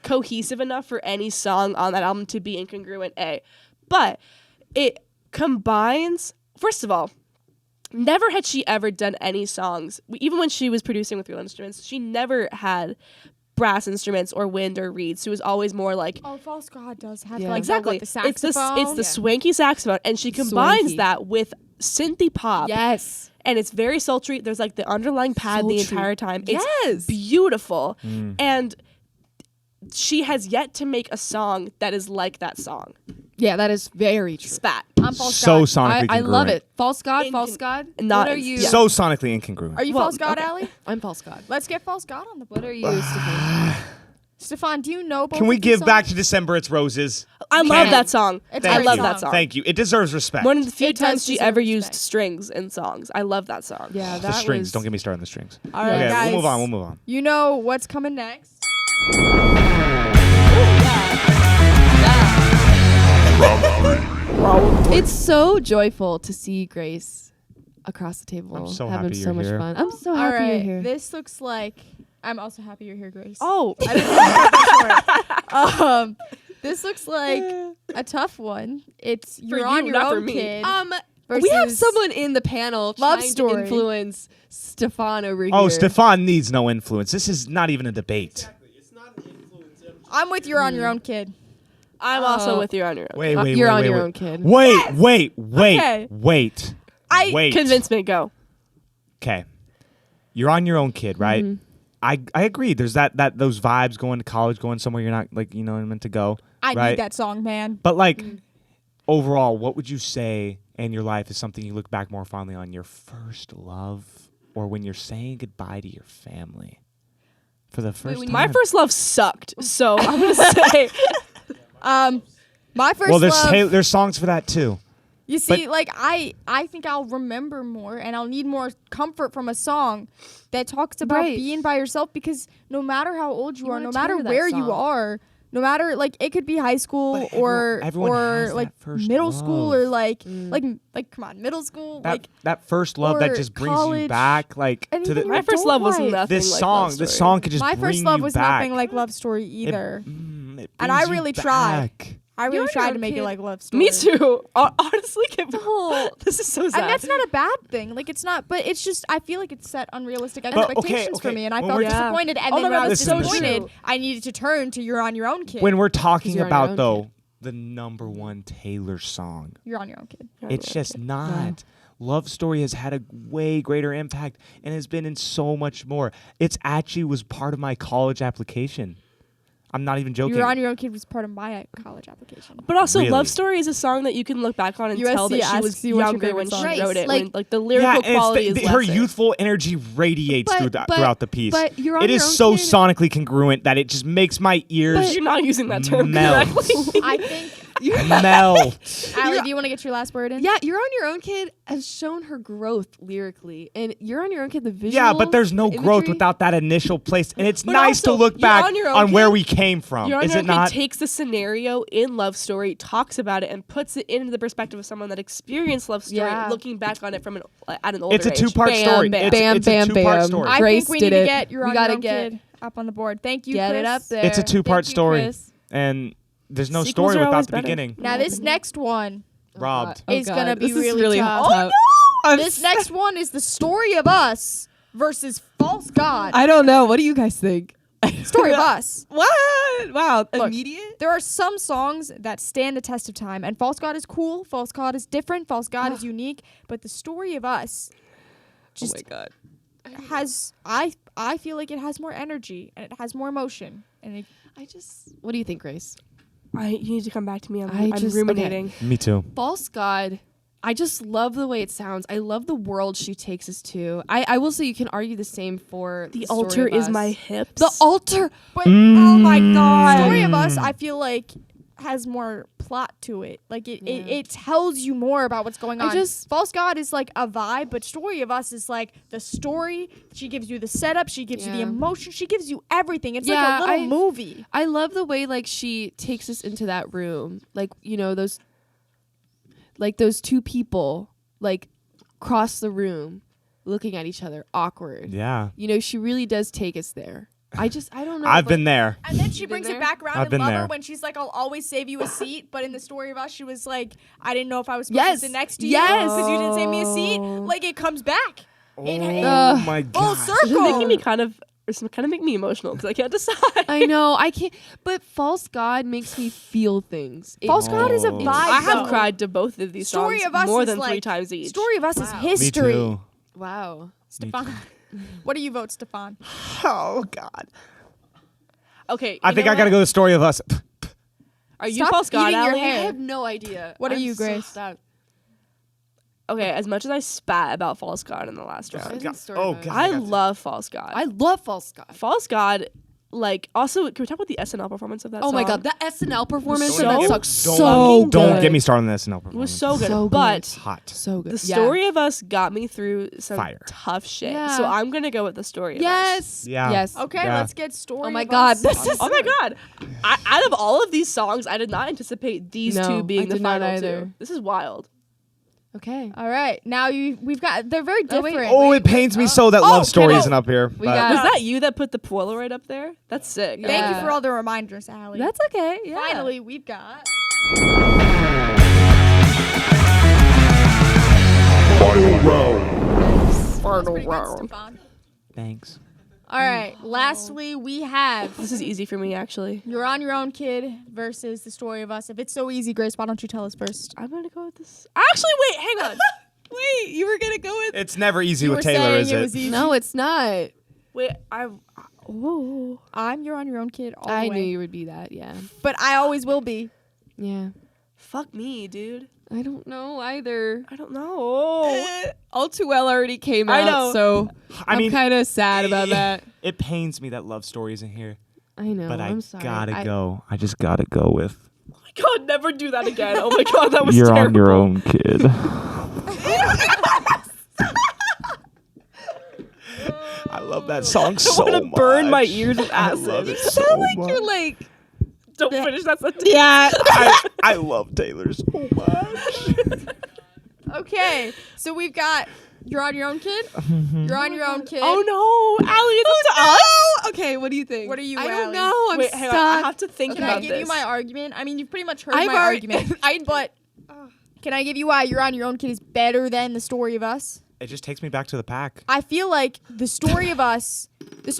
cohesive enough for any song on that album to be incongruent. But it combines. First of all, never had she ever done any songs. Even when she was producing with real instruments, she never had brass instruments or wind or reeds. She was always more like Oh, False God does have Yeah. like exactly. the saxophone. It's the swanky saxophone, and she combines Swanky. that with synthy pop. Yes. And it's very sultry. There's like the underlying pad the Sultry. entire time. It's Yes. beautiful. Mm. And she has yet to make a song that is like that song. Yeah, that is very true. Spat. I'm False So God. sonically I love congruent. it. False god, In- false god. not- What are you? yeah. So sonically incongruent. Are you Well, False God, okay. Allie? I'm false god. Let's get False God on the board. What are you, Stefan? Stefan, do you know both Can we of these give back songs? to December? It's roses. I love that song. It's a I great love song. that song. Thank you. It deserves respect. One of the few It does times she deserve ever respect. used strings in songs. I love that song. Yeah, the that strings. was. Don't get me started on the strings. All right, Okay, guys. we'll move on. We'll move on. You know what's coming next. It's so joyful to see Grace across the table. I'm so having happy so you're much here. fun. I'm so All happy right, you're here. this looks like. I'm also happy you're here, Grace. Oh, This looks like a tough one. It's For you're on you, your not for own me. kid. We have versus someone in the panel Love trying Story. to influence Stefan over here. Oh, Stefan needs no influence. This is not even a debate. I'm with you're on your own kid. I'm also with you on your own. Wait, You're on wait, your wait. own, kid. Wait, Okay. wait. Wait. Convince me. Go. Okay. You're on your own, kid, right? Mm-hmm. I agree. There's that those vibes going to college, going somewhere you're not like meant to go. I right? need that song, man. But like overall, what would you say in your life is something you look back more fondly on? Your first love, or when you're saying goodbye to your family for the first time? My first love sucked, so I'm gonna say My first well, love. there's songs for that too. You see, like I think I'll remember more, and I'll need more comfort from a song that talks about Right. being by yourself. Because no matter how old you are, wanna no matter tailor that where you song. are, no matter like it could be high school But or everyone has that like first middle school or love. like come on, middle school That first love that or just brings you college, back like and to the even my first love was Adult life. nothing this like song. Love This Story. song could just My bring first love you was back. nothing like Love Story either. It And brings I you really tried. back. I really You're tried your to make kid. it like Love Story. Me too. Honestly, this is so sad. And that's not a bad thing. Like it's not, but it's just I feel like it's set unrealistic okay, expectations for okay, me, and I when felt we're- disappointed. And Oh then my when I God, was this is disappointed, true. I needed to turn to "You're on Your Own, Kid." When we're talking you're on your about own, though the number one Taylor song, You're on Your Own, Kid. it's just not. Love Story has had a way greater impact and has been in so much more. It's actually was part of my college application. I'm not even joking. You're on Your Own Kid was part of my college application. But also, Really? Love Story is a song that you can look back on and tell that USC she was asks you what's your younger favorite when song. she Right, wrote it. like- When, like the lyrical and it's quality is her lesser. youthful energy radiates throughout the piece. But You're on It Your is Own so Kid- sonically congruent that it just makes my ears You're not using that term melt. correctly. I think, melt. Allie, do you want to get your last word in? Yeah, You're on Your Own Kid has shown her growth lyrically, and You're on Your Own Kid, the visual. Yeah, but there's no growth without that initial place, and it's But nice to also, look You're back on Your Own on where Kid- we came from. Your Own Is Your it Own Kid not? takes the scenario in Love Story, talks about it, and puts it into the perspective of someone that experienced Love Story, Yeah. looking back on it from at an older It's a age. two-part Bam, story. bam. It's a two-part story. I Grace think we did need to it. get You're We on Your gotta Own get- Kid up on the board. Thank you, Get Chris. it up there. It's a two-part Thank you, story, Chris. and there's no Sequels story are always without the better. beginning. Now this next one Robbed. is gonna be This is really tough. tough. This next one is The Story of Us versus False God. I don't know. What do you guys think? Story of Us. What? Wow. Look, Immediate? There are some songs that stand the test of time, and False God is cool. False God is different. False God is unique. But The Story of Us just Oh my God. has. I feel like it has more energy and it has more emotion. And it, What do you think, Grace? You need to come back to me. I'm okay. ruminating. Me too. False God. I just love the way it sounds. I love the world she takes us to. I will say you can argue the same for The Story altar of is Us. my hips. The altar. but oh my God, Mm. Story of Us. I feel like has more plot to it. Like it tells you more about what's going on. False God is like a vibe, but Story of Us is like the story. She gives you the setup. She gives you the Yeah. emotion. She gives you everything. It's Yeah, like a little movie. I love the way like she takes us into that room. Like, you know, those two people like cross the room looking at each other awkward. Yeah. You know, she really does take us there. I don't know. I've been there. And then she You've brings been it there? back around I've in been Lover there. when she's like, I'll always save you a seat. But in The Story of Us, she was like, I didn't know if I was supposed Yes. to sit next to you Yes. because you didn't save me a seat. Like, it comes back. Oh It- my full god. This is circle. making me kind of making me emotional because I can't decide. I know. I can't. But False God makes me feel things. False God is a Oh. vibe. I have though. cried to both of these Story songs of Us more is than like 3 times each. Story of Us is Wow. Me history. too. Wow. Stefan, what do you vote, Stefan? Oh god. Okay, I think I gotta go the Story of Us. Are you Stop False God, eating your Allie? hair. I have no idea. What are I'm you, so Grace? stuck. Okay, as much as I spat about False God in the last I round, think Story Oh, of Us. God. I love False God. I love False God. False God, like, also, can we talk about the SNL performance of that Oh song? my God, that SNL performance So of that good. sucks Don't- so Don't good. get me started on the SNL It performance. was so good. So good. But hot. So good. the Story of Us got me through some Fire. tough shit. Yeah. So I'm going to go with the Story of Us. Yes. Yeah. Yes. Okay, Yeah. let's get Story Oh my of God, Us. this is- Oh my God. Out of all of these songs, I did not anticipate these No, two being I the did not final either. two. This is wild. Okay. All right, now we've got, they're very Oh, wait. different. Oh, it pains me so that Love Story no. isn't up here. We but- got- Was that you that put the Polaroid up there? That's sick. Yeah. Thank you for all the reminders, Allie. That's okay. Yeah. Finally, we've got Final round. That's Final pretty good, round. Stefan. Thanks. All right, lastly, we have This is easy for me, actually. You're on Your Own Kid versus The Story of Us. If it's so easy, Grace, why don't you tell us first? I'm going to go with this. Actually, wait, hang on. Wait, you were gonna go with? It's never easy You with were Taylor, saying is it it? was easy. No, it's not. Wait, oh. I'm You're on Your Own Kid all the I way. knew you would be that. Yeah. But I always will be. Yeah. Fuck me, dude. I don't know either. I don't know. All Too Well already came I out, know. so I I'm mean, kind of sad about that. it pains me that Love Story isn't here, I know. but I'm I sorry. gotta go. I just gotta go with. Oh my God, never do that again. Oh my God, that was You're terrible. on your own, kid. I love that song so I'm much. gonna burn my ears with I acid. love it so much. You're like, Don't finish that sentence. yeah. I love Taylor so much. Okay, so we've got You're on Your Own Kid. You're on Your Own Kid. Oh no, Allie, it's up to us. Okay, what do you think? What are you, I Allie? don't know. I'm Wait, stuck. hang on. I have to think Can about I give this. you my argument? I mean, you've pretty much heard I've my already- argument. But can I give you why You're on Your Own Kid is better than The Story of Us? It just takes me back to the pack. I feel like The Story of Us is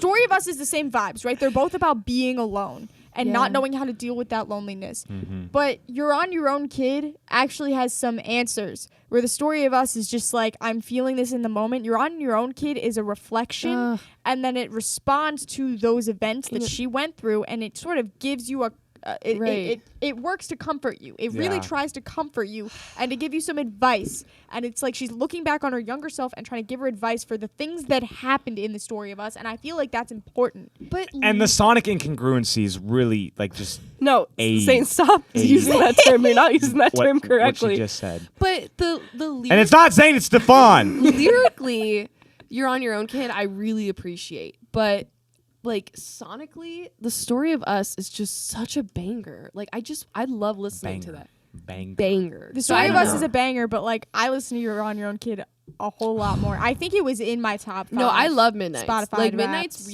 the same vibes, right? They're both about being alone. and not knowing how to deal with that loneliness. But You're on Your Own Kid actually has some answers, where the story of us is just like, I'm feeling this in the moment. You're on Your Own Kid is a reflection, and then it responds to those events that she went through, and it sort of gives you a it works to comfort you. It really tries to comfort you and to give you some advice. And it's like she's looking back on her younger self and trying to give her advice for the things that happened in the story of us. And I feel like that's important. But And the sonic incongruencies really like just No, Aid. Saint, stop using that term. You're not using that term what correctly. you just said. but the And it's not Zane, it's Stefan. lyrically, You're on Your Own Kid, I really appreciate. But like sonically, the story of us is just such a banger. Like I love listening to that. Banger. The story of us is a banger, but like I listen to You're on Your Own Kid a whole lot more. I think it was in my top 5. No, I love Midnights. Spotify like Wrapped. Midnights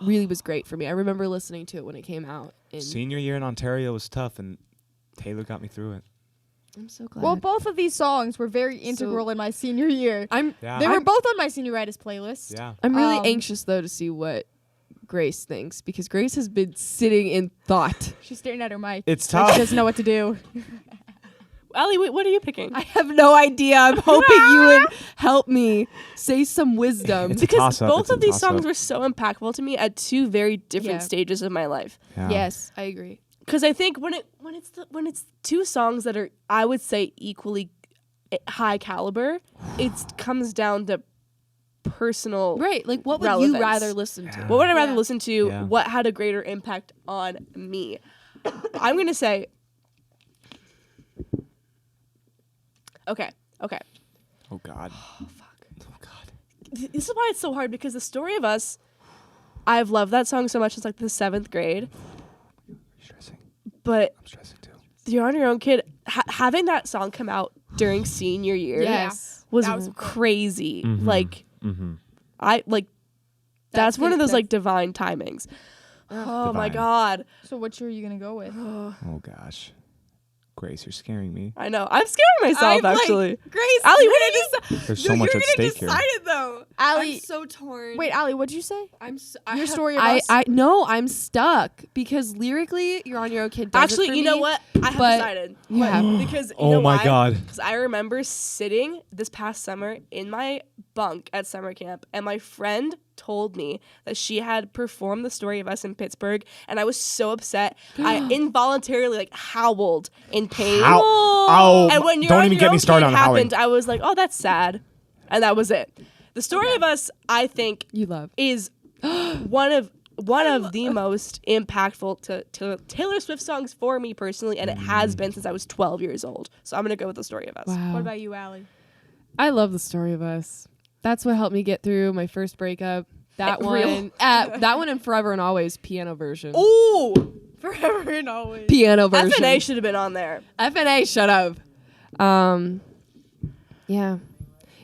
really was great for me. I remember listening to it when it came out. Senior year in Ontario was tough, and Taylor got me through it. I'm so glad. Well, both of these songs were very integral in my senior year. Yeah. They were both on my senior writers playlist. Yeah. I'm really anxious though to see what Grace thinks, because Grace has been sitting in thought. She's staring at her mic. It's Like tough. she doesn't know what to do. Allie, what are you picking? I have no idea. I'm hoping you would help me say some wisdom. It's a Because toss-up. both It's a of these toss-up. songs were so impactful to me at 2 very different Yeah. stages of my life. Yeah. Yes, I agree. Because I think when it's 2 songs that are, I would say, equally high caliber, it comes down to personal. Right. Like, what would relevance. you rather listen to? What would I rather listen to? Yeah. What had a greater impact on me? I'm gonna say. Okay. Oh God. Oh fuck. Oh God. This is why it's so hard, because the story of us, I've loved that song so much since like the 7th grade. Stressing. But I'm stressing too. You're on Your Own Kid, having that song come out during senior year Yes. was, That was crazy. Mhm. Like, Mm-hmm. I like that's one of those that's- like divine timings. Oh my Divine. God. So which are you gonna go with? Oh gosh. Grace, you're scaring me. I know. I'm scaring myself actually. Grace, Allie, what did you There's so much at stake here. though. Allie, I'm so torn. wait, Allie, what'd you say? Your story of I, us? no, I'm stuck because lyrically, You're on Your Own Kid. Does it Actually, for you know me, what? I have but decided. you have. Because you Oh know my why? God. Because I remember sitting this past summer in my bunk at summer camp, and my friend told me that she had performed the story of us in Pittsburgh, and I was so upset. I involuntarily like howled in pain. Oh, And when You're don't on even Your get Own me started Kid on howling. happened, I was like, oh, that's sad. And that was it. The story of us, I think, You love. is one of the most impactful to Taylor Swift songs for me personally, and it has been since I was 12 years old. So I'm gonna go with the story of us. Wow. What about you, Allie? I love the story of us. That's what helped me get through my first breakup. That Real? one, that one, and Forever and Always piano version. Ooh, Forever and always. Piano version. FNA should have been on there. FNA should have. Yeah.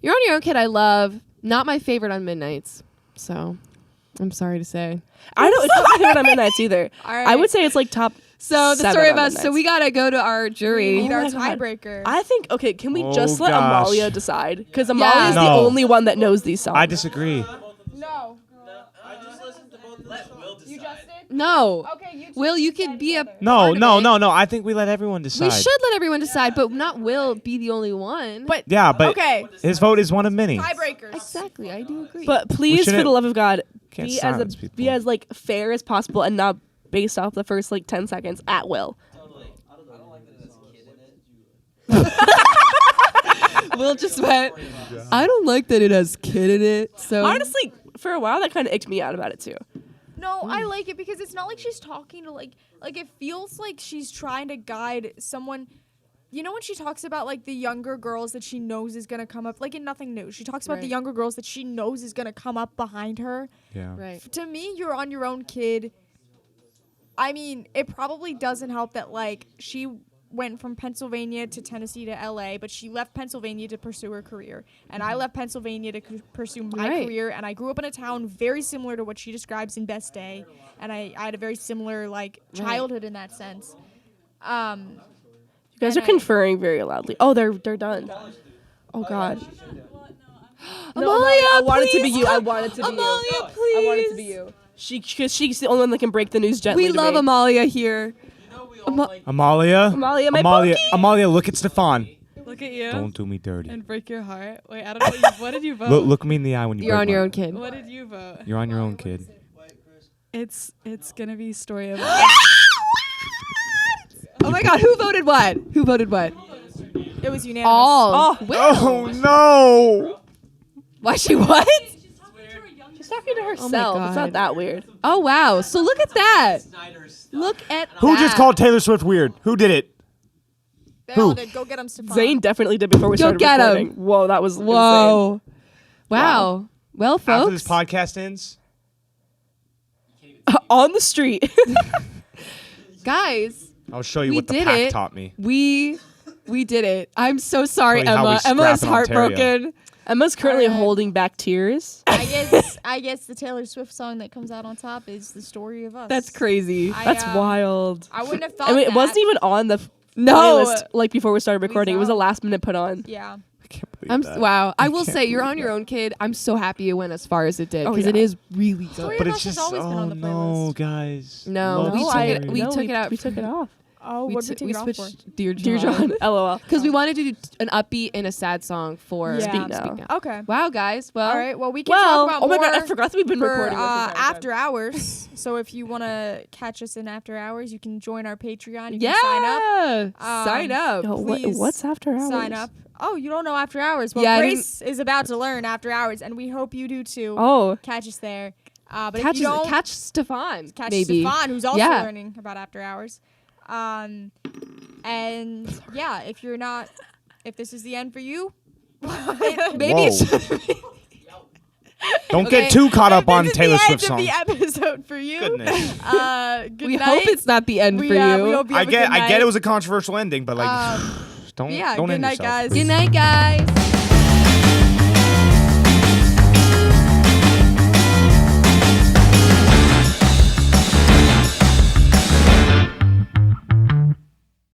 You're on Your Own Kid. I love. Not my favorite on Midnights. So, I'm sorry to say. I don't. It's not my favorite on Midnights either. All right. I would say it's like top. So the 7 story of on us. So Midnights. we gotta go to our We jury. need our my God. tiebreaker. I think. Okay, can we Oh, just let gosh. Amalia decide? Because Amalia is the No. only one that knows these songs. I disagree. No. I just listened to both. Let Will decide. You just did? No. Okay, you two Will, you decide could be a. together. No, part of no, it. no. I think we let everyone decide. We should let everyone decide, but not Will be the only one. But Yeah, but okay, his vote is one of many. tiebreakers. Exactly, I do agree. But please, for shouldn't- the love of God, Can't be silence people. be as like fair as possible and not based off the first like 10 seconds at will. Will just went. I don't like that it has kid in it. So Honestly, for a while that kind of icked me out about it too. No, I like it because it's not like she's talking to like it feels like she's trying to guide someone. You know when she talks about like the younger girls that she knows is gonna come up, like in Nothing New, she talks about the Right. younger girls that she knows is gonna come up behind her. Yeah. right. To me, You're on Your Own Kid. I mean, it probably doesn't help that like she went from Pennsylvania to Tennessee to LA, but she left Pennsylvania to pursue her career. And I left Pennsylvania to pursue my Right. career, and I grew up in a town very similar to what she describes in Best Day, and I had a very similar like childhood in that sense. You guys And are I- conferring very loudly. Oh, they're done. Oh God. No, Amalia, I want it to be please you. I come- want it to be Amalia, you. I want it to be please. you. She's the only one that can break the news gently. We to love me. Amalia here. Amalia. Amalia, my Amalia. pokey. Amalia, look at Stefan. Look at you. Don't do me dirty. And break your heart. Wait, I don't know. What did you vote? Look me in the eye when you. You're break on your mine. own, kid. What did you vote? You're on your own, kid. It's gonna be story of. Oh my God, who voted what? Who voted what? It was unanimous. All. Oh no! Why she what? She's talking to my herself. It's God. not that weird. Oh wow. So look at that. Look at Who that. just called Taylor Swift weird? Who did it? They Who? all did. Go get him, Stefan. Zane definitely did before we Go started get 'em. recording. Whoa, that was Whoa. Wow. Well, After this folks. podcast ends, insane. On the street. Guys, I'll show you we what the did pack it. taught me. We did it. I'm so sorry, Show you how we Emma. scrap Emma is in Ontario. heartbroken. Emma's currently Alright. holding back tears. I guess the Taylor Swift song that comes out on top is the story of us. That's crazy. That's Wild. I wouldn't have thought. I mean, it that. wasn't even on the No. playlist like before we started recording. It was a know. last minute put on. Yeah. I can't believe that. Wow. I will can't say, you're believe on your that. own, kid. I'm so happy it went as far as it did Oh, because it yeah. is really good. Story But of it's Us has just always been on the no, playlist. guys. No, Love we took story. it. We took it out. We took it off. Oh, what did we take it off for? switched Dear John. Dear John. LOL. Because we wanted to do an upbeat and a sad song for Yeah. Speak Now. Okay. Wow, guys. Well, All right. Well, we can Well, talk about oh my more god, I forgot that we've been for recording this entire time. after hours. So if you want to catch us in after hours, you can join our Patreon. You yeah. can Sign up. Yo, please what's after hours? sign up. Oh, you don't know after hours? Well, Yeah, I Grace is about to learn after hours, and we hope you do too. Oh, Catch us there. But Catch, if you don't, catch Stefan. catch maybe. Stefan, who's also Yeah. learning about after hours. And yeah, if you're not, if this is the end for you, Maybe Whoa. it's. Don't Okay. get too caught up on this is Taylor the end Swift songs. of the episode for you. Goodness. Good we night. hope it's not the end for We you. hope you I have a get good I night. get it was a controversial ending, but like Um, don't yeah, don't good end night, yourself. guys. Good night, guys.